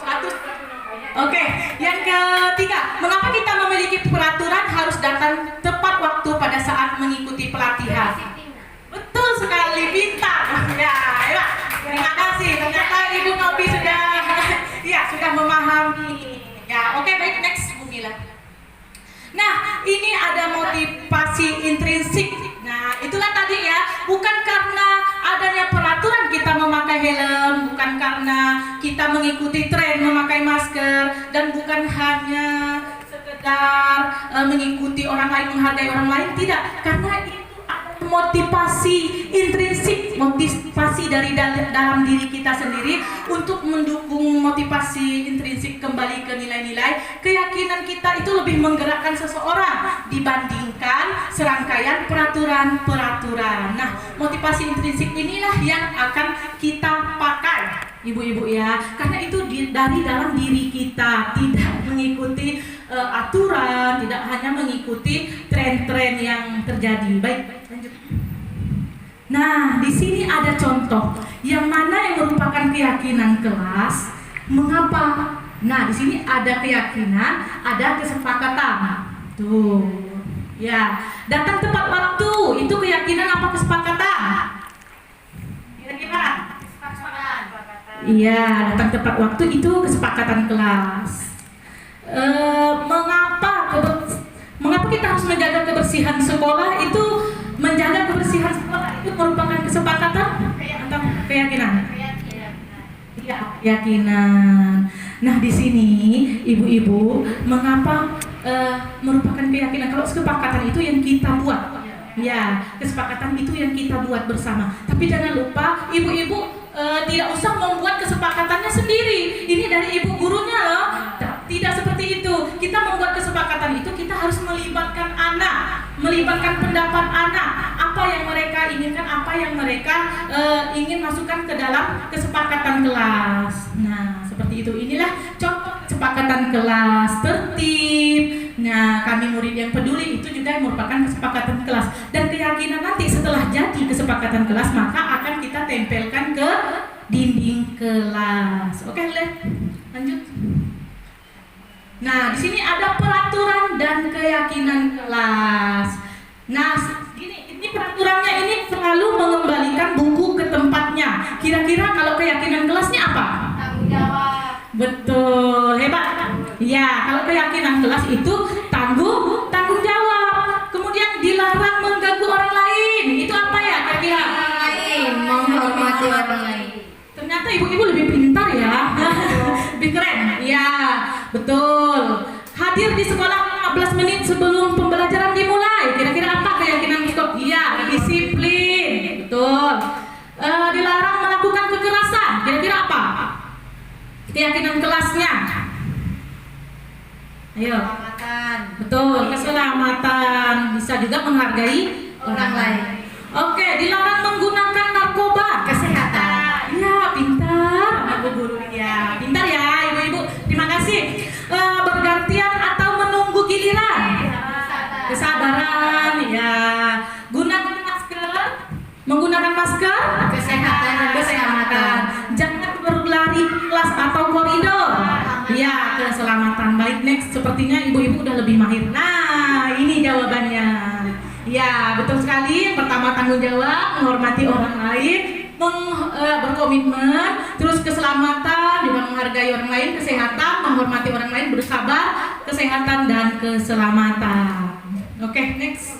Oke, yang ketiga, mengapa kita memiliki peraturan harus datang tepat waktu pada saat mengikuti pelatihan? Betul sekali, pintar. Ya, terima kasih. Ternyata Ibu Novi sudah memahami. Ya, oke, baik, next Bu Mila. Nah, ini ada motivasi intrinsik. Nah, itulah tadi ya, bukan karena adanya peraturan kita memakai helm, bukan karena kita mengikuti tren memakai masker, dan bukan hanya sekedar mengikuti orang lain, menghargai orang lain, tidak. Karena itu ada motivasi intrinsik, motivasi dari dalam diri kita sendiri untuk mendukung motivasi intrinsik kembali ke nilai-nilai. Keyakinan kita itu lebih menggerakkan seseorang dibandingkan serangkaian peraturan-peraturan. Nah, motivasi intrinsik inilah yang akan kita pakai, ibu-ibu ya, karena itu dari dalam diri kita, tidak mengikuti aturan, tidak hanya mengikuti tren-tren yang terjadi. Baik, lanjut. Nah, di sini ada contoh yang mana yang merupakan keyakinan kelas. Mengapa? Nah, di sini ada keyakinan, ada kesepakatan. Tuh, ya, datang tepat waktu itu keyakinan apa kesepakatan? Kira-kira? Iya, datang tepat waktu itu kesepakatan kelas. Mengapa kita harus menjaga kebersihan sekolah? Itu menjaga kebersihan sekolah itu merupakan kesepakatan atau keyakinan? Ya, keyakinan. Nah, di sini ibu-ibu, mengapa merupakan keyakinan? Kalau kesepakatan itu yang kita buat, ya, kesepakatan itu yang kita buat bersama. Tapi jangan lupa, ibu-ibu tidak usah membuat kesepakatannya sendiri. Ini dari ibu gurunya loh. Tidak seperti itu. Kita membuat kesepakatan itu, kita harus melibatkan anak, melibatkan pendapat anak. Apa yang mereka inginkan, apa yang mereka ingin masukkan ke dalam kesepakatan kelas. Nah, seperti itu. Inilah contoh kesepakatan kelas, tertib. Nah, kami murid yang peduli itu juga merupakan kesepakatan kelas. Dan keyakinan nanti setelah jadi kesepakatan kelas, maka akan kita tempelkan ke dinding kelas. Oke, lanjut. Nah, di sini ada peraturan dan keyakinan kelas. Nah, ini peraturannya ini selalu mengembalikan buku ke tempatnya. Kira-kira kalau keyakinan kelasnya apa? Tanggung jawab. Betul, hebat. Ya, kalau keyakinan kelas itu tanggung jawab. Kemudian dilarang mengganggu orang lain. Itu apa ya kira-kira? Menghormati orang lain. Ternyata ibu-ibu lebih pintar ya. Lebih keren. Ya, betul. Hadir di sekolah 15 menit sebelum pembelajaran dimulai. Kira-kira apa keyakinan sekolah? Iya, disiplin. Betul. Dilarang melakukan kekerasan. Kira-kira apa? Keyakinan kelasnya. Ayo. Keselamatan. Betul, keselamatan. Bisa juga menghargai Orang lain. Oke, dilarang menggunakan narkoba. Kesehatan. Ya, pintar. Ibu guru ya, pintar ya, ibu-ibu. Terima kasih. Bergantian atau menunggu giliran. Kesabaran, ya. Gunakan masker. Menggunakan masker. Kesehatan dan keselamatan. Jangan berlari di kelas atau koridor. Ya, keselamatan. Baik, next. Sepertinya ibu-ibu udah lebih mahir. Nah, ini jawabannya. Ya, betul sekali. Yang pertama tanggung jawab, menghormati orang lain, berkomitmen, terus keselamatan, juga menghargai orang lain, kesehatan, menghormati orang lain, bersabar, kesehatan dan keselamatan. Oke, next.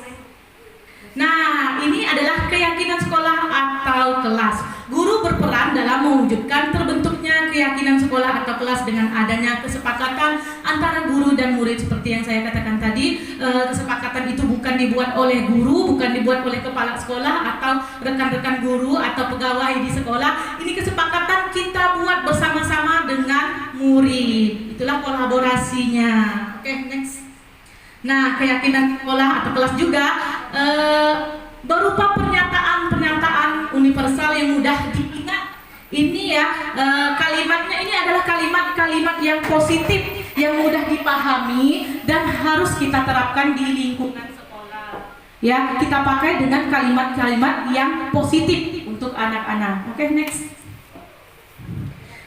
Nah, ini adalah keyakinan sekolah atau kelas. Guru berperan dalam mewujudkan terbentuknya keyakinan sekolah atau kelas dengan adanya kesepakatan antara guru dan murid. Seperti yang saya katakan tadi, kesepakatan itu bukan dibuat oleh guru, bukan dibuat oleh kepala sekolah atau rekan-rekan guru atau pegawai di sekolah. Ini kesepakatan kita buat bersama-sama dengan murid. Itulah kolaborasinya. Oke, next. Nah, keyakinan sekolah atau kelas juga berupa pernyataan-pernyataan universal yang mudah diingat. Ini ya, kalimatnya ini adalah kalimat-kalimat yang positif, yang mudah dipahami dan harus kita terapkan di lingkungan sekolah. Ya, kita pakai dengan kalimat-kalimat yang positif untuk anak-anak. Oke, next.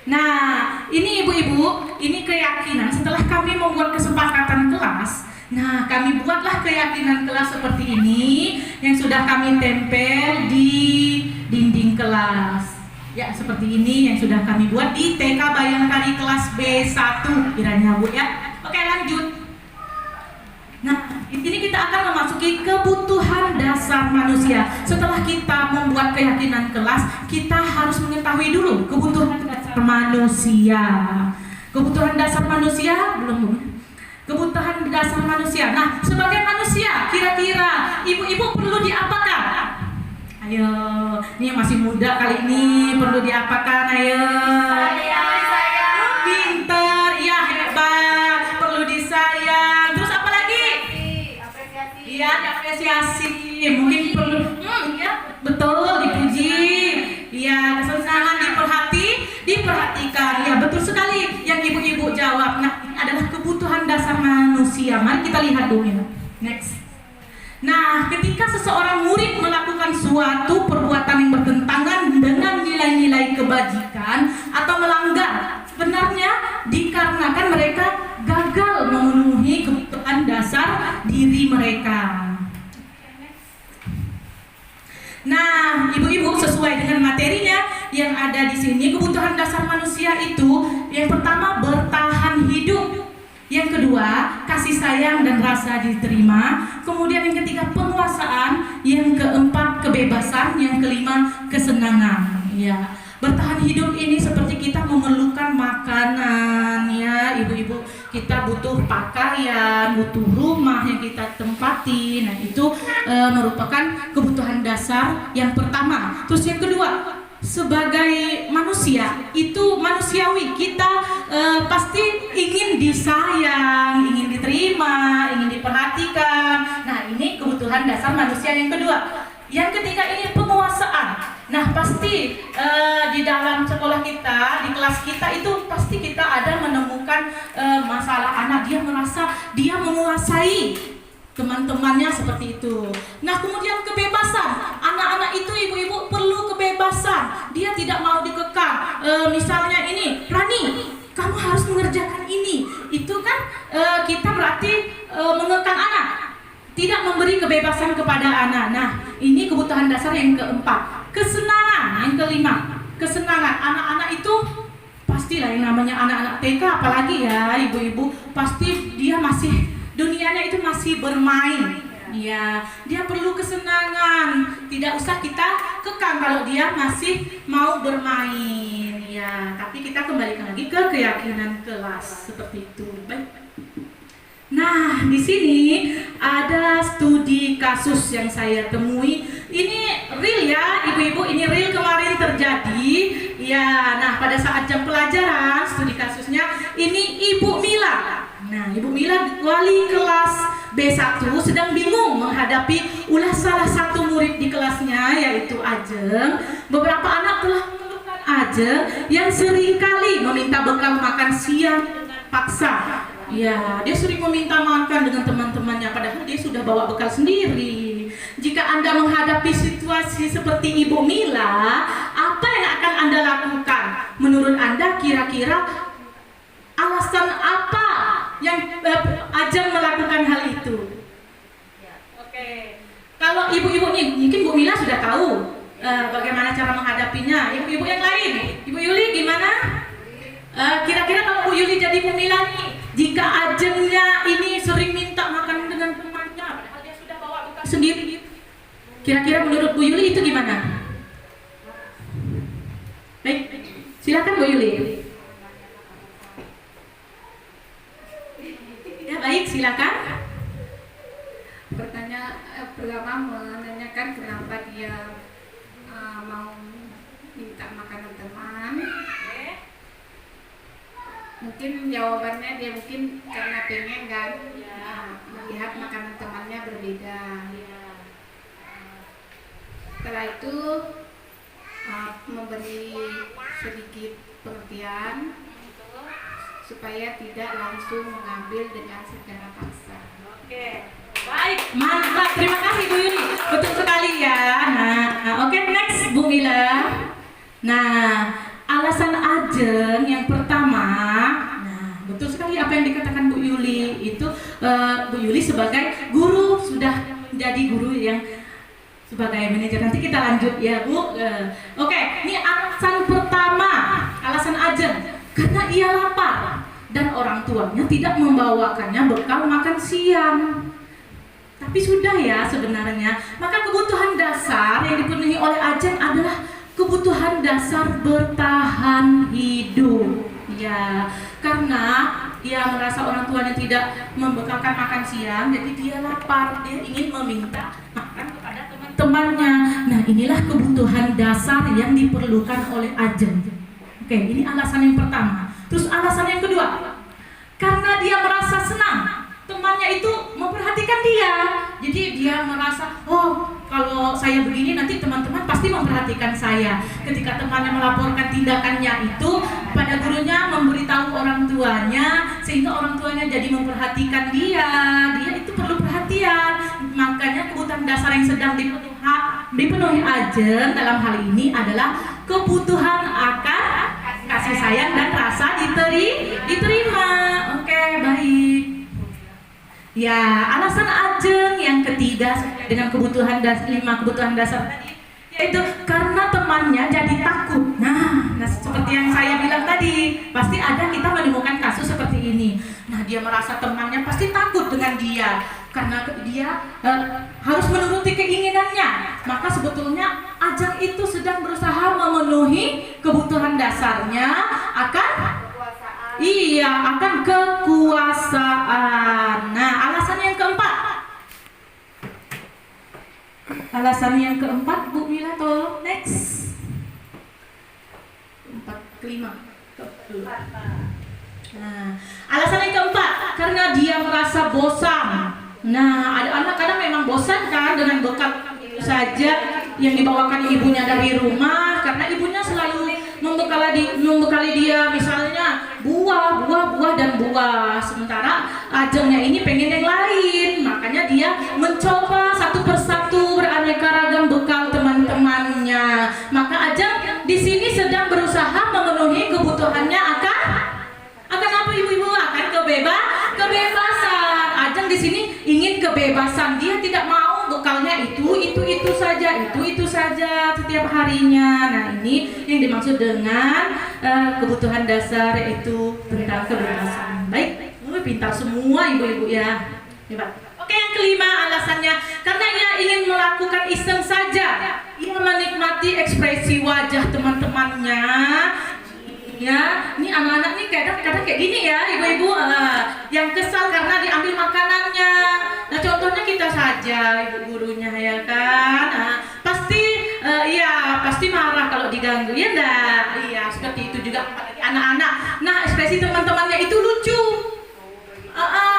Nah, ini ibu-ibu, ini keyakinan. Setelah kami membuat kesepakatan kelas, nah, kami buatlah keyakinan kelas seperti ini yang sudah kami tempel di dinding kelas. Ya, seperti ini yang sudah kami buat di TK Bayangkari kelas B1 kiranya Bu ya. Oke, lanjut. Nah, di sini kita akan memasuki kebutuhan dasar manusia. Setelah kita membuat keyakinan kelas, kita harus mengetahui dulu kebutuhan dasar manusia. Kebutuhan dasar manusia belum. Kebutuhan dasar manusia. Nah, sebagai manusia, kira-kira ibu-ibu perlu diapakan? Ayo, ini yang masih muda kali ini perlu diapakan? Ayo. Saya. Pintar, ya hebat. Perlu disayang. Terus apa lagi? Apresiasi. Iya, apresiasi. Mungkin perlu, ya betul, dipuji. Iya, kesenangan diperhatikan. Ya betul sekali yang ibu-ibu jawab. Nah, ini adalah kebutuhan dasar manusia. Mari kita lihat dulu ya. Next. Nah, ketika seseorang murid melakukan suatu perbuatan yang bertentangan dengan nilai-nilai kebajikan atau melanggar, sebenarnya dikarenakan mereka gagal memenuhi kebutuhan dasar diri mereka. Nah, ibu-ibu, sesuai dengan materinya yang ada di sini, kebutuhan dasar manusia itu yang pertama bertahan hidup, yang kedua kasih sayang dan rasa diterima, kemudian yang ketiga penguasaan, yang keempat kebebasan, yang kelima kesenangan. Ya, bertahan hidup ini seperti kita memerlukan makanan ya, ibu-ibu. Kita butuh pakaian, butuh rumah yang kita tempati. Nah, itu merupakan kebutuhan dasar yang pertama. Terus yang kedua, sebagai manusia itu manusiawi, kita pasti ingin disayang, ingin diterima, ingin diperhatikan. Nah, ini kebutuhan dasar manusia yang kedua. Yang ketiga ini penguasaan. Nah, pasti di dalam sekolah kita, di kelas kita itu pasti kita ada menemukan masalah anak, dia merasa dia menguasai teman-temannya seperti itu. Nah, kemudian kebebasan. Anak-anak itu ibu-ibu perlu kebebasan. Dia tidak mau dikekang. misalnya ini, Rani, kamu harus mengerjakan ini. Itu kan kita berarti mengekang anak, tidak memberi kebebasan kepada anak. Nah, ini kebutuhan dasar yang keempat. Kesenangan yang kelima. Kesenangan anak-anak itu pastilah yang namanya anak-anak TK, apalagi ya ibu-ibu, pasti dia masih dunianya itu masih bermain. Ya, dia perlu kesenangan. Tidak usah kita kekang kalau dia masih mau bermain. Ya, tapi kita kembalikan lagi ke keyakinan kelas seperti itu. Baik. Nah, di sini ada studi kasus yang saya temui. Ini real ya, ibu-ibu, ini real kemarin terjadi. Ya, nah pada saat jam pelajaran studi kasusnya ini Ibu Mila. Nah, Ibu Mila wali kelas B1 sedang bingung menghadapi ulah salah satu murid di kelasnya yaitu Ajeng. Beberapa anak telah mengeluhkan Ajeng yang seringkali meminta bekal makan siang dengan paksa. Ya, dia sering meminta makan dengan teman-temannya padahal dia sudah bawa bekal sendiri. Jika Anda menghadapi situasi seperti Ibu Mila, apa yang akan Anda lakukan? Menurut Anda kira-kira alasan apa yang Ajeng melakukan hal itu? Oke. Kalau ibu-ibu nih, mungkin Bu Mila sudah tahu bagaimana cara menghadapinya. Ibu-ibu yang lain, Ibu Yuli gimana? Kira-kira kalau Bu Yuli jadi Bu Mila nih, jika Ajengnya ini sering minta makan dengan temannya, padahal dia sudah bawa bekal sendiri, kira-kira menurut Bu Yuli itu gimana? Baik, silakan Bu Yuli. Ya baik, silakan. Pertama menanyakan kenapa dia mau minta makanan teman. Mungkin jawabannya dia mungkin karena pengen kan melihat makanan temannya berbeda. Setelah itu memberi sedikit pengertian supaya tidak langsung mengambil dengan secara paksa. Oke, baik, mantap, terima kasih Bu Yuli, betul sekali ya. Nah, oke, next Bu Mila. Nah, alasan Ajeng yang pertama, nah betul sekali apa yang dikatakan Bu Yuli itu. Bu Yuli sebagai guru sudah menjadi guru yang sebagai manajer. Nanti kita lanjut ya Bu. Oke, ini alasan pertama, alasan Ajeng karena ia lapar dan orang tuanya tidak membawakannya bekal makan siang. Tapi sudah ya sebenarnya. Maka kebutuhan dasar yang dipenuhi oleh Ajeng adalah kebutuhan dasar bertahan hidup. Ya, karena dia merasa orang tuanya tidak membekalkan makan siang, jadi dia lapar, dia ingin meminta makan kepada teman-temannya. Nah, inilah kebutuhan dasar yang diperlukan oleh Ajeng. Oke, ini alasan yang pertama. Terus alasan yang kedua, karena dia merasa senang temannya itu memperhatikan dia. Jadi dia merasa, oh kalau saya begini nanti teman-teman pasti memperhatikan saya. Ketika temannya melaporkan tindakannya itu pada gurunya, memberitahu orang tuanya, sehingga orang tuanya jadi memperhatikan dia. Dia itu perlu perhatian. Makanya kebutuhan dasar yang sedang dipenuhi Ajeng dalam hal ini adalah kebutuhan akan kasih sayang dan rasa diterima. Oke, baik. Ya, alasan Ajeng yang ketiga dengan kebutuhan lima kebutuhan dasar tadi, yaitu karena temannya jadi takut. Nah, seperti yang saya bilang tadi, pasti ada kita menemukan kasus seperti ini. Nah, dia merasa temannya pasti takut dengan dia karena dia harus menuruti keinginannya. Maka sebetulnya Ajeng itu sedang berusaha memenuhi kebutuhan dasarnya akan akan kekuasaan. Nah, alasan yang keempat. Alasan yang keempat, Bu Mila tolong next. 4 ke 5. Nah, alasan yang keempat, karena dia merasa bosan. Nah, ada anak kadang memang bosan kan dengan bekal itu saja yang dibawakan ibunya dari rumah, karena ibunya selalu membekali dia misalnya buah dan buah. Sementara Ajengnya ini pengen yang lain, makanya dia mencoba satu persatu beraneka ragam bekal teman-temannya. Maka Ajeng di sini sedang berusaha memenuhi kebebasan. Dia tidak mau bekalnya itu saja setiap harinya. Nah, ini yang dimaksud dengan kebutuhan dasar, yaitu tentang kebebasan. Baik, pintar semua ibu-ibu ya. Hebat. Oke, yang kelima alasannya karena ia ingin melakukan iseng saja. Ia menikmati ekspresi wajah teman-temannya. Ya, ini anak-anak nih kadang-kadang kayak gini ya ibu-ibu, yang kesal karena diambil makanannya. Nah, contohnya kita saja ibu gurunya ya kan, pasti marah kalau diganggu ya enggak. Iya, seperti itu juga anak-anak. Nah, ekspresi teman-temannya itu lucu.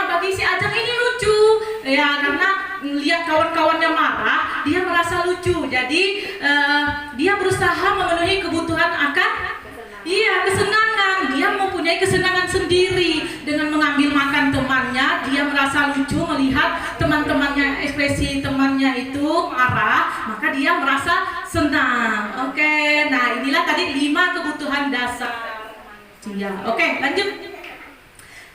Bagi si Ajeng ini lucu ya, karena lihat kawan-kawannya marah dia merasa lucu. Jadi dia berusaha memenuhi kebutuhan akan kesenangan. Dia mempunyai kesenangan sendiri dengan mengambil makan temannya. Dia merasa lucu melihat teman-temannya, ekspresi temannya itu marah, maka dia merasa senang. Oke, nah inilah tadi 5 kebutuhan dasar. Ya, oke, lanjut.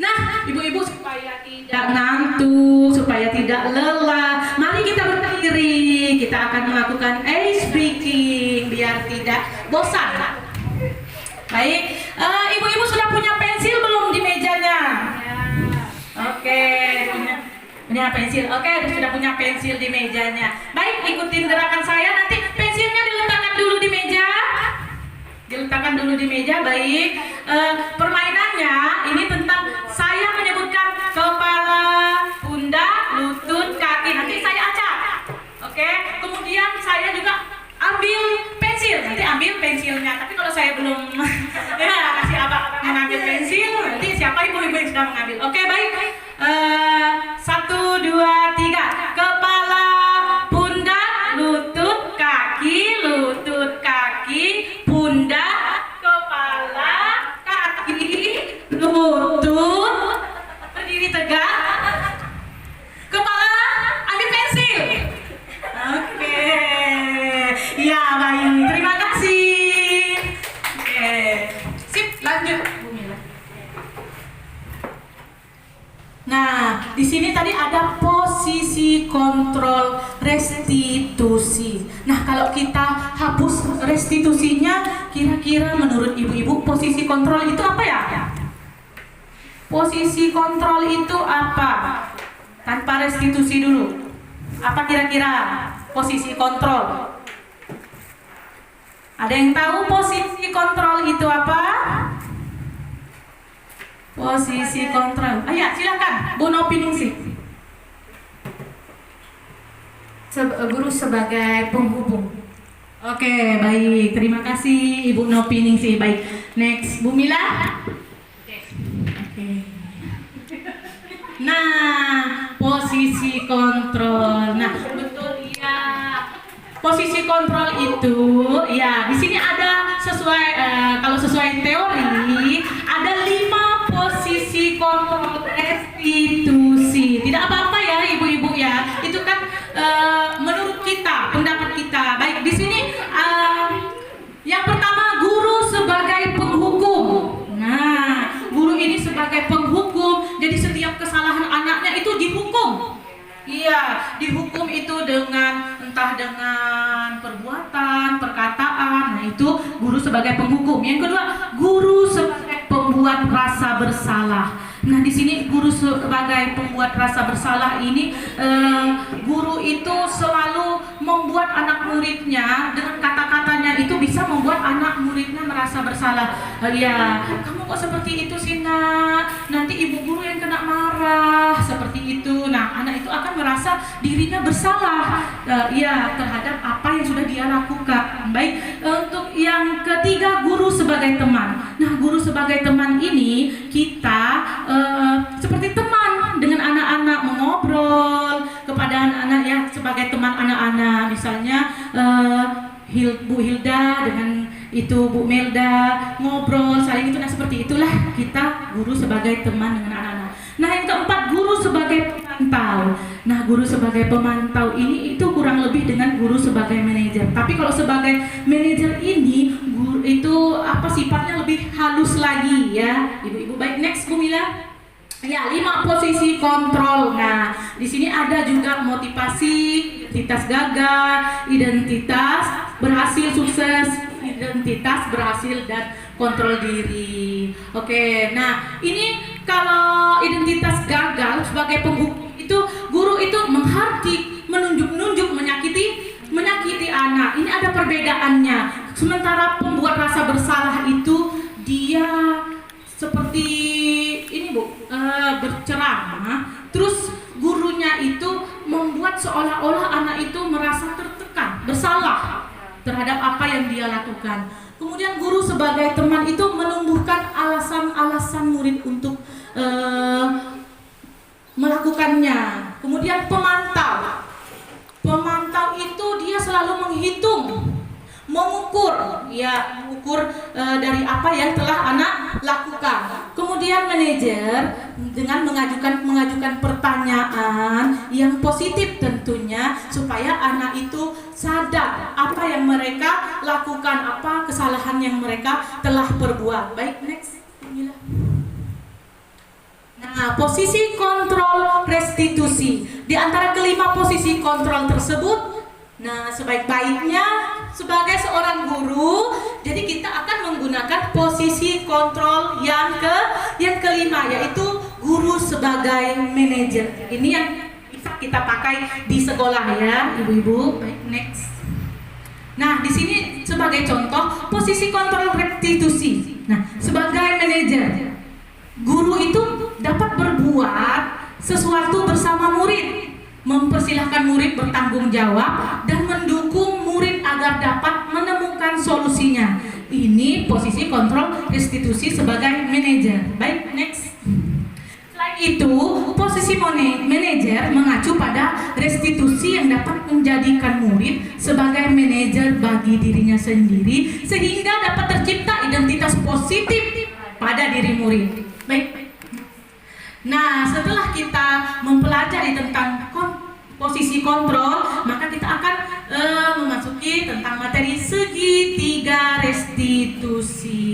Nah, ibu-ibu supaya tidak ngantuk, supaya tidak lelah, mari kita berdiri. Kita akan melakukan ice breaking biar tidak bosan. Baik, ibu-ibu sudah punya pensil belum di mejanya? Oke, punya pensil. Oke, sudah punya pensil di mejanya. Baik, ikutin gerakan saya. Nanti pensilnya diletakkan dulu di meja. Diletakkan dulu di meja. Baik, permainannya ini tentang saya menyebutkan kepala, pundak, lutut, kaki. Nanti saya acak. Oke, kemudian saya juga ambil pensil. Nanti ambil pensilnya. Tapi kalau saya belum kasih abang mengambil pensil, nanti siapa ibu-ibu yang sudah mengambil. Oke, baik. 1, 2, 3. Kepala, pundak, lutut, kaki, pundak, kepala, kaki, lutut. Berdiri tegak. Kepala, ambil pensil. Oke. Ya, baik. Terima kasih. Oke. Sip, lanjut. Nah, di sini tadi ada posisi kontrol restitusi. Nah, kalau kita hapus restitusinya, kira-kira menurut ibu-ibu posisi kontrol itu apa ya? Posisi kontrol itu apa? Tanpa restitusi dulu. Apa kira-kira posisi kontrol? Ada yang tahu posisi kontrol itu apa? Posisi kontrol. Ya, silakan, Bu Nopiningsih. Guru sebagai penghubung. Oke, baik. Terima kasih Ibu Nopiningsih. Baik. Next, Bu Mila. Oke. Nah, posisi kontrol. Nah, betul ya. Posisi kontrol itu, ya, di sini ada kalau sesuai teori ada 5 posisi kontrol restitusi. Tidak apa-apa ya ibu-ibu ya. Itu kan menurut kita, pendapat kita. Baik, di sini yang pertama guru sebagai penghukum. Nah, guru ini sebagai penghukum. Jadi setiap kesalahan anaknya itu dihukum. Iya, dihukum itu entah dengan perbuatan, perkataan. Nah, itu guru sebagai penghukum. Yang kedua, guru sebagai pembuat rasa bersalah. Nah, di sini guru sebagai pembuat rasa bersalah ini, guru itu selalu membuat anak muridnya dengan kata-katanya itu bisa membuat anak muridnya merasa bersalah. Ya, kamu kok seperti itu sih nak? Nanti ibu guru yang kena marah seperti itu. Nah, anak itu akan merasa dirinya bersalah terhadap apa yang sudah dia lakukan. Baik, untuk yang ketiga guru sebagai teman. Nah, guru sebagai teman ini kita seperti teman dengan anak-anak, mengobrol kepada anak-anak ya, sebagai teman anak-anak. Misalnya Bu Hilda dengan itu Bu Melda ngobrol saling itu. Nah, seperti itulah kita guru sebagai teman dengan anak-anak. Nah, yang keempat guru sebagai pemantau. Nah, guru sebagai pemantau ini itu kurang lebih dengan guru sebagai manajer. Tapi kalau sebagai manajer ini guru itu sifatnya lebih halus lagi ya ibu-ibu. Baik, next Bu Mila. Ya, 5 posisi kontrol. Nah, di sini ada juga motivasi, identitas gagal, identitas berhasil sukses, identitas berhasil dan kontrol diri. Oke, nah ini kalau identitas gagal sebagai penghukum itu guru itu menghardik, menunjuk-nunjuk, menyakiti anak. Ini ada perbedaannya. Sementara pembuat rasa bersalah itu dia seperti ini Bu, berceramah, terus gurunya itu membuat seolah-olah anak itu merasa tertekan, bersalah terhadap apa yang dia lakukan. Kemudian guru sebagai teman itu menumbuhkan alasan-alasan murid untuk melakukannya. Kemudian pemantau itu dia selalu menghitung, mengukur dari apa yang telah anak lakukan. Kemudian manajer dengan mengajukan pertanyaan yang positif tentunya supaya anak itu sadar apa yang mereka lakukan, apa kesalahan yang mereka telah perbuat. Baik, next. Nah, posisi kontrol restitusi. Di antara kelima posisi kontrol tersebut, nah, sebaik-baiknya sebagai seorang guru, jadi kita akan menggunakan posisi kontrol yang kelima, yaitu guru sebagai manajer. Ini yang bisa kita pakai di sekolah ya, ibu-ibu. Baik, next. Nah, di sini sebagai contoh posisi kontrol restitusi. Nah, sebagai manajer, guru itu dapat berbuat sesuatu bersama murid, mempersilahkan murid bertanggung jawab dan mendukung murid agar dapat menemukan solusinya. Ini posisi kontrol restitusi sebagai manajer. Baik, next. Selain itu, posisi manajer mengacu pada restitusi yang dapat menjadikan murid sebagai manajer bagi dirinya sendiri sehingga dapat tercipta identitas positif pada diri murid. Baik. Nah, setelah kita mempelajari tentang posisi kontrol, maka kita akan memasuki tentang materi segitiga restitusi.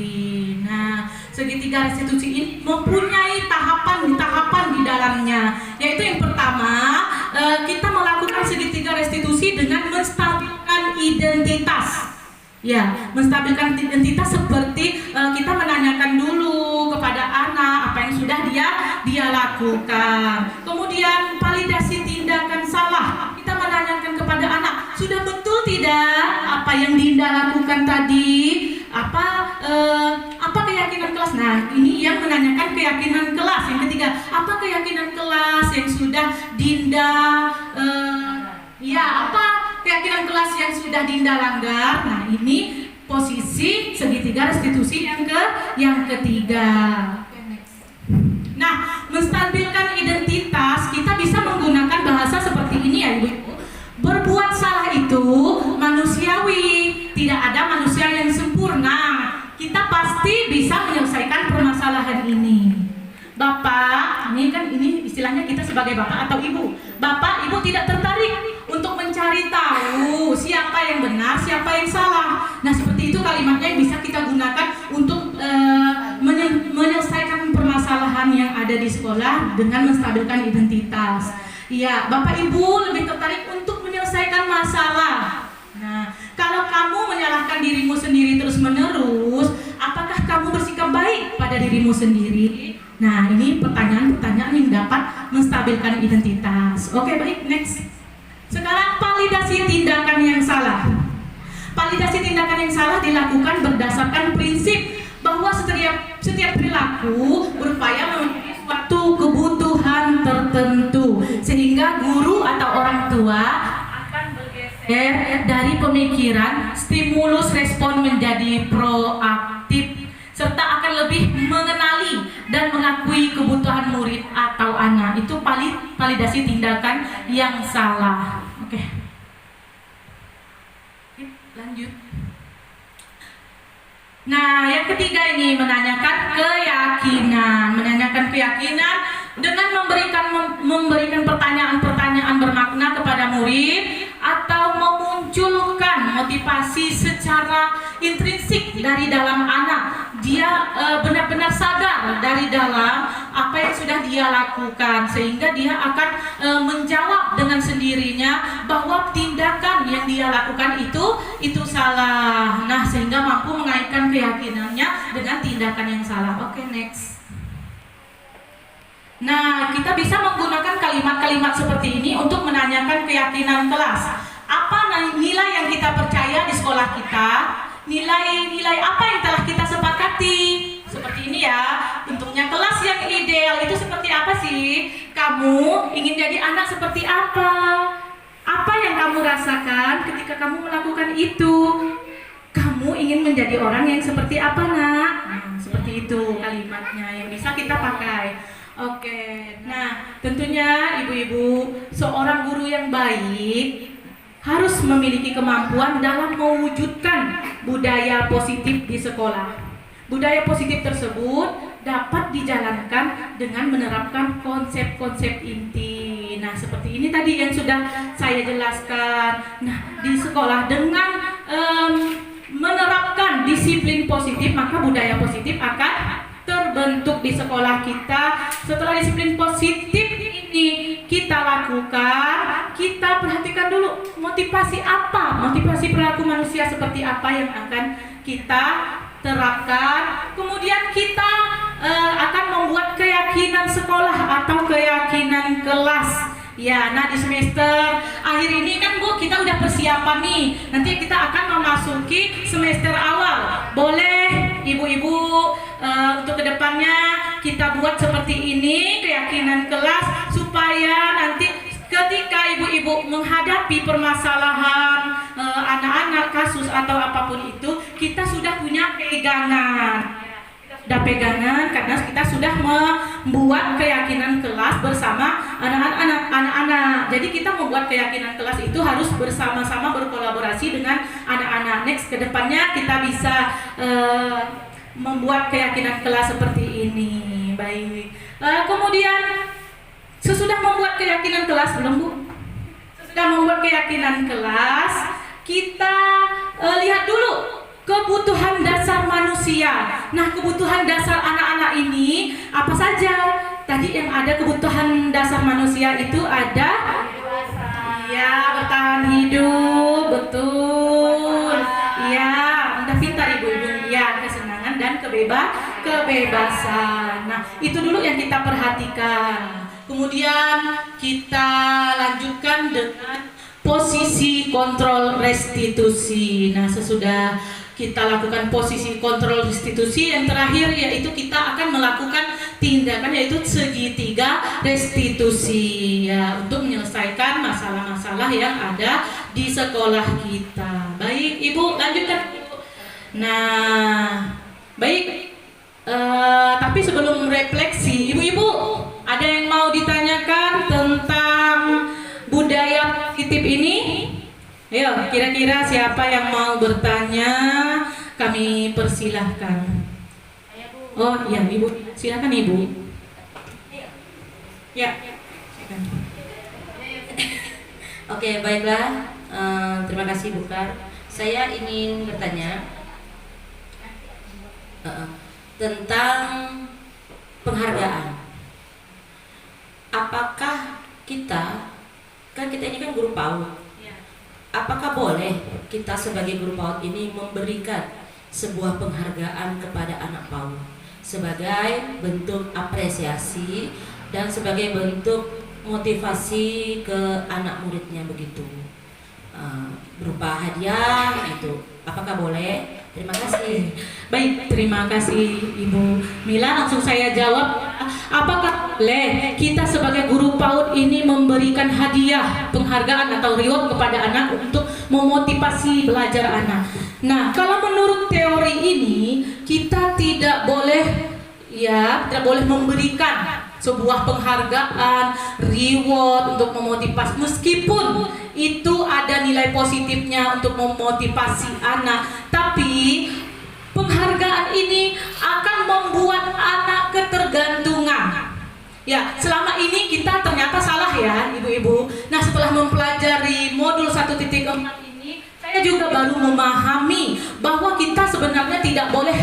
Nah, segitiga restitusi ini mempunyai tahapan di dalamnya, yaitu yang pertama, kita melakukan segitiga restitusi dengan menstabilkan identitas. Ya, menstabilkan identitas seperti kita menanyakan dulu kepada anak apa yang sudah dia lakukan. Kemudian validasi tindakan salah. Kita menanyakan kepada anak, sudah betul tidak apa yang Dinda lakukan tadi? Apa keyakinan kelas? Nah, ini yang menanyakan keyakinan kelas. Yang ketiga, apa keyakinan kelas yang sudah Dinda apa keyakinan kelas yang sudah Dinda langgar? Nah, ini posisi segitiga restitusi yang ketiga. Nah, menstabilkan identitas kita bisa menggunakan bahasa seperti ini ya Ibu. Berbuat salah itu manusiawi, tidak ada manusia yang sempurna. Kita pasti bisa menyelesaikan permasalahan ini. Bapak, ini istilahnya kita sebagai bapak atau ibu. Bapak, ibu tidak tertarik untuk mencari tahu siapa yang benar, siapa yang salah. Nah, seperti itu kalimatnya yang bisa kita gunakan untuk menyelesaikan permasalahan yang ada di sekolah dengan menstabilkan identitas. Iya, Bapak Ibu lebih tertarik untuk menyelesaikan masalah. Nah, kalau kamu menyalahkan dirimu sendiri terus-menerus, apakah kamu bersikap baik pada dirimu sendiri? Nah, ini pertanyaan-pertanyaan yang dapat menstabilkan identitas. Oke, baik, next. Sekarang validasi tindakan yang salah. Validasi tindakan yang salah dilakukan berdasarkan prinsip bahwa setiap perilaku berupaya memenuhi suatu kebutuhan tertentu, sehingga guru atau orang tua akan bergeser dari pemikiran stimulus respon menjadi proaktif, serta akan lebih mengenali dan mengakui kebutuhan murid atau anak. Itu validasi tindakan yang salah. Oke. Lanjut. Nah, yang ketiga ini menanyakan keyakinan dengan memberikan pertanyaan-pertanyaan bermakna kepada murid atau memunculkan motivasi secara intrinsik dari dalam anak. dia benar-benar sadar dari dalam apa yang sudah dia lakukan, sehingga dia akan menjawab dengan sendirinya bahwa tindakan yang dia lakukan itu salah. Nah, sehingga mampu mengaitkan keyakinannya dengan tindakan yang salah. Oke, next. Nah, kita bisa menggunakan kalimat-kalimat seperti ini untuk menanyakan keyakinan kelas. Apa nilai yang kita percaya di sekolah kita? Nilai-nilai apa yang telah kita sepakati? Seperti ini ya. Bentuknya kelas yang ideal itu seperti apa sih? Kamu ingin jadi anak seperti apa? Apa yang kamu rasakan ketika kamu melakukan itu? Kamu ingin menjadi orang yang seperti apa, nak? Nah, seperti itu kalimatnya yang bisa kita pakai. Oke, nah tentunya ibu-ibu, seorang guru yang baik harus memiliki kemampuan dalam mewujudkan budaya positif di sekolah. Budaya positif tersebut dapat dijalankan dengan menerapkan konsep-konsep inti. Nah, seperti ini tadi yang sudah saya jelaskan. Nah, di sekolah dengan menerapkan disiplin positif, maka budaya positif akan terbentuk di sekolah kita. Setelah disiplin positif ini kita lakukan, kita perhatikan dulu motivasi apa, motivasi perilaku manusia seperti apa yang akan kita terapkan. Kemudian kita akan membuat keyakinan sekolah atau keyakinan kelas. Ya, nah di semester akhir ini kan Bu, kita udah persiapan nih. Nanti kita akan memasuki semester awal. Boleh ibu-ibu untuk kedepannya kita buat seperti ini keyakinan kelas, supaya nanti ketika ibu-ibu menghadapi permasalahan anak-anak, kasus atau apapun itu, kita sudah punya pegangan. Sudah pegangan karena kita sudah membuat keyakinan kelas bersama anak-anak. Jadi kita membuat keyakinan kelas itu harus bersama-sama berkolaborasi dengan anak-anak. Next, kedepannya kita bisa membuat keyakinan kelas seperti ini. Baik. Kemudian sesudah membuat keyakinan kelas, belum Bu? Sesudah membuat keyakinan kelas, kita lihat dulu kebutuhan dasar manusia. Nah, kebutuhan dasar anak-anak ini apa saja? Tadi yang ada kebutuhan dasar manusia itu ada ya, bertahan hidup, betul. Ya, udah pintar ibu-ibu. Ya, kesenangan dan kebebasan. Nah, itu dulu yang kita perhatikan. Kemudian kita lanjutkan dengan posisi kontrol restitusi. Nah, sesudah kita lakukan posisi kontrol restitusi, yang terakhir yaitu kita akan melakukan tindakan yaitu segitiga restitusi ya, untuk menyelesaikan masalah-masalah yang ada di sekolah kita. Baik Ibu, lanjutkan Ibu. Nah, baik. Tapi sebelum refleksi, ibu-ibu ada yang mau ditanyakan tentang budaya positif ini? Ayo, kira-kira siapa yang mau bertanya? Kami persilahkan. Oh iya, ibu, silakan ibu. Ya. Oke, baiklah. Terima kasih Bu Kar. Saya ingin bertanya tentang penghargaan. Apakah kita, kan kita ini kan guru PAUD, apakah boleh kita sebagai guru PAUD ini memberikan sebuah penghargaan kepada anak PAUD sebagai bentuk apresiasi dan sebagai bentuk motivasi ke anak muridnya begitu, berupa hadiah itu, apakah boleh? Terima kasih. Baik, terima kasih Ibu Mila. Langsung saya jawab, apakah boleh kita sebagai guru PAUD ini memberikan hadiah, penghargaan atau reward kepada anak untuk memotivasi belajar anak? Nah, kalau menurut teori ini kita tidak boleh memberikan sebuah penghargaan, reward untuk memotivasi, meskipun itu ada nilai positifnya untuk memotivasi anak, tapi penghargaan ini akan membuat anak ketergantungan. Ya, selama ini kita ternyata salah ya ibu-ibu. Nah, setelah mempelajari modul 1.4 ini, saya juga baru memahami bahwa kita sebenarnya tidak boleh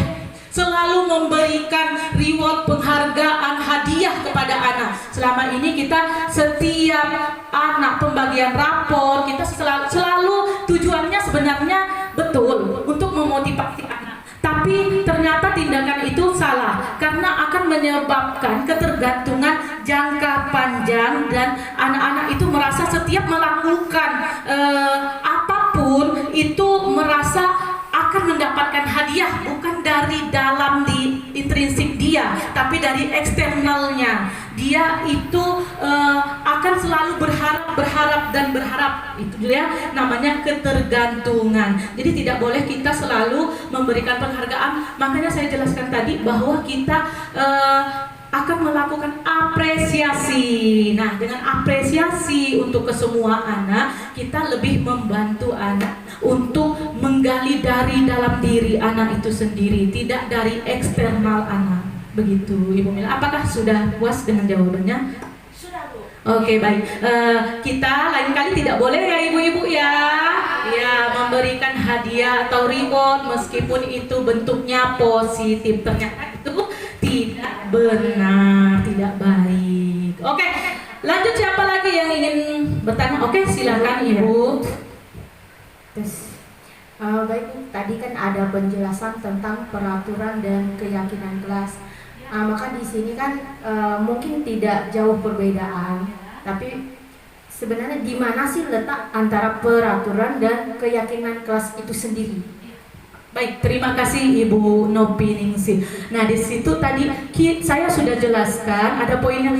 selalu memberikan reward, penghargaan, hadiah kepada anak. Selama ini kita setiap anak pembagian rapor, kita selalu tujuannya sebenarnya betul untuk memotivasi anak. Tapi ternyata tindakan itu salah karena akan menyebabkan ketergantungan jangka panjang dan anak-anak itu merasa setiap melakukan apapun itu merasa akan mendapatkan hadiah bukan dari dalam di intrinsik dia tapi dari eksternalnya. Dia itu akan selalu berharap itu dia namanya ketergantungan. Jadi tidak boleh kita selalu memberikan penghargaan. Makanya saya jelaskan tadi bahwa kita akan melakukan apresiasi. Nah, dengan apresiasi untuk kesemua anak, kita lebih membantu anak untuk menggali dari dalam diri anak itu sendiri, tidak dari eksternal anak. Begitu, Ibu Mila. Apakah sudah puas dengan jawabannya? Sudah, Bu. Oke, baik. Kita lain kali tidak boleh ya ibu-ibu ya, memberikan hadiah atau reward meskipun itu bentuknya positif. Ternyata itu tidak benar, tidak baik. Oke, lanjut siapa lagi yang ingin bertanya? Oke, silakan Ibu. Baik, tadi kan ada penjelasan tentang peraturan dan keyakinan kelas. Maka di sini kan mungkin tidak jauh perbedaan, tapi sebenarnya di mana sih letak antara peraturan dan keyakinan kelas itu sendiri? Baik, terima kasih Ibu Nopiningsih. Nah, di situ tadi saya sudah jelaskan ada poinnya.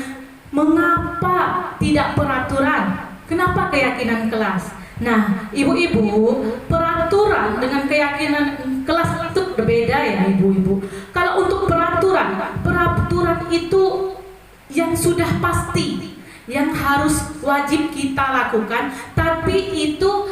Mengapa tidak peraturan? Kenapa keyakinan kelas? Nah, ibu-ibu, peraturan dengan keyakinan kelas itu berbeda ya ibu-ibu. Kalau untuk peraturan itu yang sudah pasti, yang harus wajib kita lakukan, tapi itu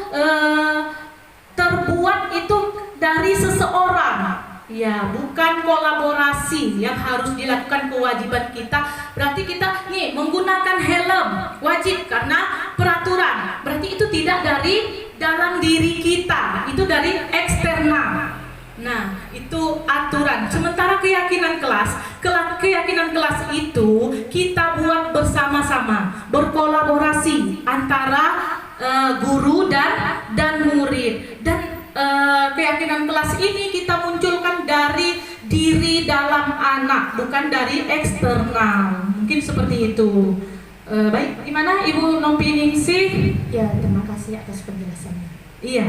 terbuat itu dari seseorang. Ya, bukan kolaborasi yang harus dilakukan kewajiban kita. Berarti kita nih menggunakan helm wajib karena peraturan. Berarti itu tidak dari dalam diri kita, itu dari eksternal. Nah, itu aturan. Sementara keyakinan kelas itu kita buat bersama-sama, berkolaborasi antara guru dan murid. Dan keyakinan kelas ini kita munculkan dari diri dalam anak, bukan dari eksternal. Mungkin seperti itu. Baik, gimana Ibu Nopiningsih? Ya, terima kasih atas penjelasannya. Iya.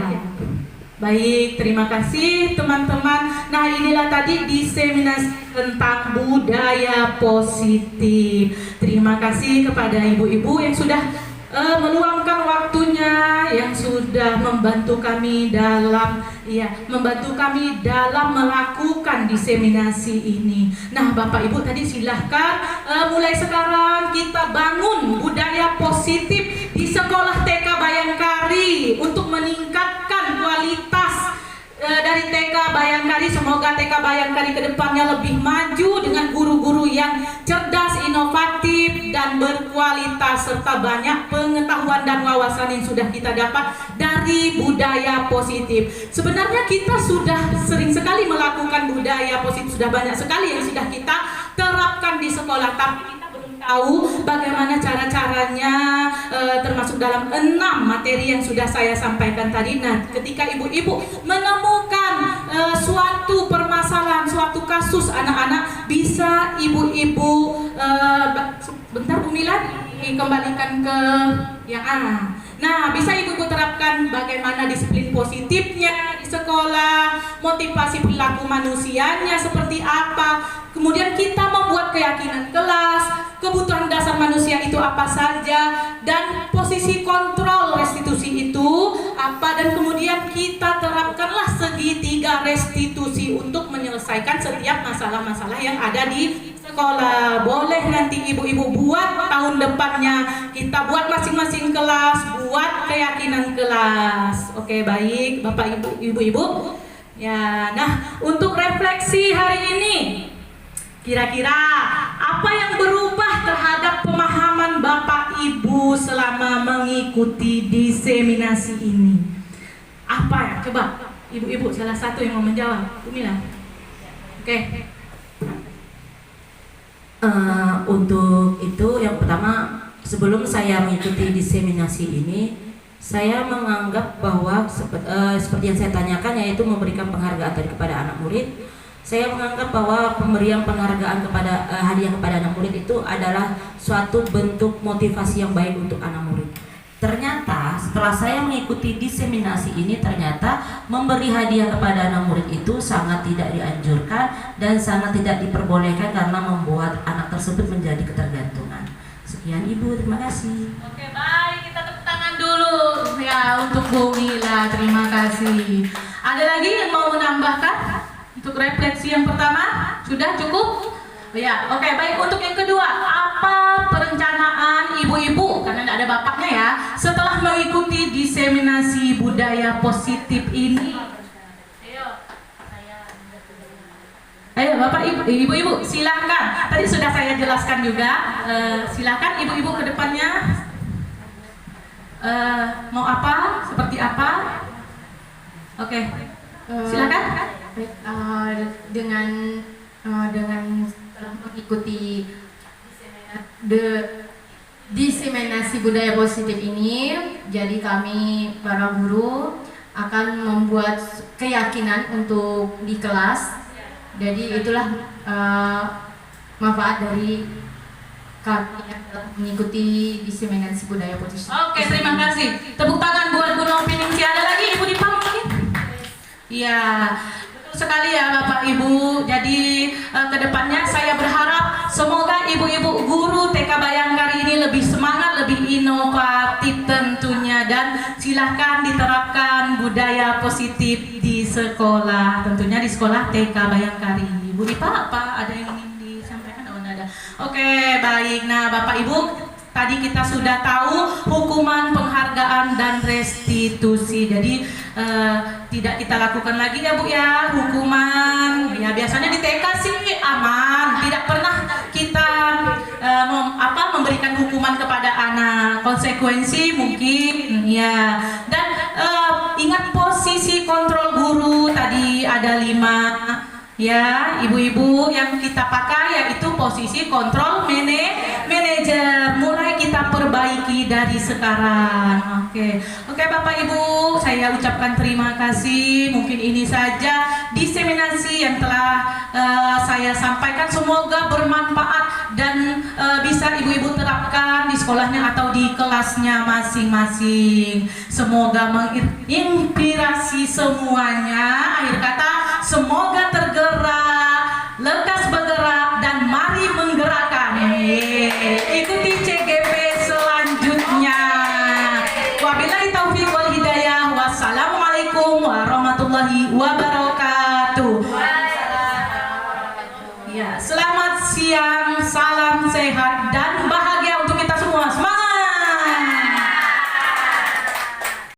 Baik, terima kasih teman-teman. Nah, inilah tadi diseminasi tentang budaya positif. Terima kasih kepada ibu-ibu yang sudah meluangkan waktunya, yang sudah membantu kami dalam melakukan diseminasi ini. Nah, Bapak Ibu tadi silahkan mulai sekarang kita bangun budaya positif di sekolah TK Bayangkari untuk meningkatkan kualitas dari TK Bayangkari. Semoga TK Bayangkari kedepannya lebih maju dengan guru-guru yang cerdas, inovatif, dan berkualitas, serta banyak pengetahuan dan wawasan yang sudah kita dapat dari budaya positif. Sebenarnya kita sudah sering sekali melakukan budaya positif, sudah banyak sekali yang sudah kita terapkan di sekolah, tapi kita belum tahu bagaimana cara-caranya, termasuk dalam 6 materi yang sudah saya sampaikan tadi. Nah, ketika ibu-ibu menemukan suatu permasalahan, suatu kasus anak-anak, bisa ibu-ibu bentar Bu Mila dikembalikan ke yang A. Nah, bisa ibu-ibu terapkan bagaimana disiplin positifnya di sekolah, motivasi perilaku manusianya seperti apa. Kemudian kita membuat keyakinan kelas, kebutuhan dasar manusia itu apa saja, dan posisi kontrol restitusi itu apa, dan kemudian kita terapkanlah segitiga restitusi untuk menyelesaikan setiap masalah-masalah yang ada di sekolah. Boleh nanti ibu-ibu buat tahun depannya, kita buat masing-masing kelas, buat keyakinan kelas. Oke, baik Bapak Ibu-ibu. Ya, nah untuk refleksi hari ini, kira-kira apa yang berubah terhadap pemahaman Bapak Ibu selama mengikuti diseminasi ini? Apa ya? Coba ibu-ibu salah satu yang mau menjawab. Bu Mila. Oke. Untuk itu yang pertama, sebelum saya mengikuti diseminasi ini, saya menganggap bahwa seperti yang saya tanyakan, yaitu memberikan penghargaan tadi kepada anak murid. Saya menganggap bahwa pemberian penghargaan kepada hadiah kepada anak murid itu adalah suatu bentuk motivasi yang baik untuk anak murid. Ternyata setelah saya mengikuti diseminasi ini, ternyata memberi hadiah kepada anak murid itu sangat tidak dianjurkan dan sangat tidak diperbolehkan karena membuat anak tersebut menjadi ketergantungan. Sekian Ibu, terima kasih. Oke, baik, kita tepuk tangan dulu ya untuk Bu Mila. Terima kasih. Ada lagi yang mau menambahkan untuk refleksi yang pertama? Sudah cukup? Ya, oke, baik. Untuk yang kedua, apa perencanaan ibu-ibu, karena tidak ada bapaknya ya, setelah mengikuti diseminasi budaya positif ini? Ayo Bapak Ibu, silahkan. Tadi sudah saya jelaskan juga. Silahkan ibu-ibu ke depannya. Mau apa? Seperti apa? Oke, silakan. Dengan mengikuti diseminasi budaya positif ini, jadi kami para guru akan membuat keyakinan untuk di kelas. Jadi itulah manfaat dari kami yang telah mengikuti diseminasi budaya positif. Oke, terima kasih. Tepuk tangan buat Bu Noviningsi. Ada lagi Ibu Dipa mungkin? Iya, betul sekali ya Bapak Ibu. Jadi kedepannya saya berharap semoga ibu-ibu guru TK Bayangkari ini lebih semangat, lebih inovatif tentunya, dan silahkan diterapkan budaya positif di sekolah, tentunya di sekolah TK Bayangkari. Bu Dipa, apa ada yang ingin disampaikan? Oh, ada. Oke, baik. Nah, Bapak Ibu, tadi kita sudah tahu hukuman, penghargaan, dan restitusi. Jadi tidak kita lakukan lagi ya Bu ya, hukuman. Ya biasanya di TK sih aman, tidak pernah kita memberikan hukuman kepada anak. Konsekuensi mungkin ya. Dan ingat posisi kontrol guru tadi ada 5. Ya, ibu-ibu yang kita pakai yaitu posisi kontrol manajer. Mulai kita perbaiki dari sekarang. Oke Bapak Ibu, saya ucapkan terima kasih. Mungkin ini saja diseminasi yang telah saya sampaikan. Semoga bermanfaat dan bisa ibu-ibu terapkan di sekolahnya atau di kelasnya masing-masing. Semoga menginspirasi semuanya. Akhir kata, semoga tergerak, lekas bergerak, dan mari menggerakkan. Ikuti CGP selanjutnya. Wabillahi taufiq wal hidayah. Wassalamualaikum warahmatullahi wabarakatuh. Ya, selamat siang, salam sehat dan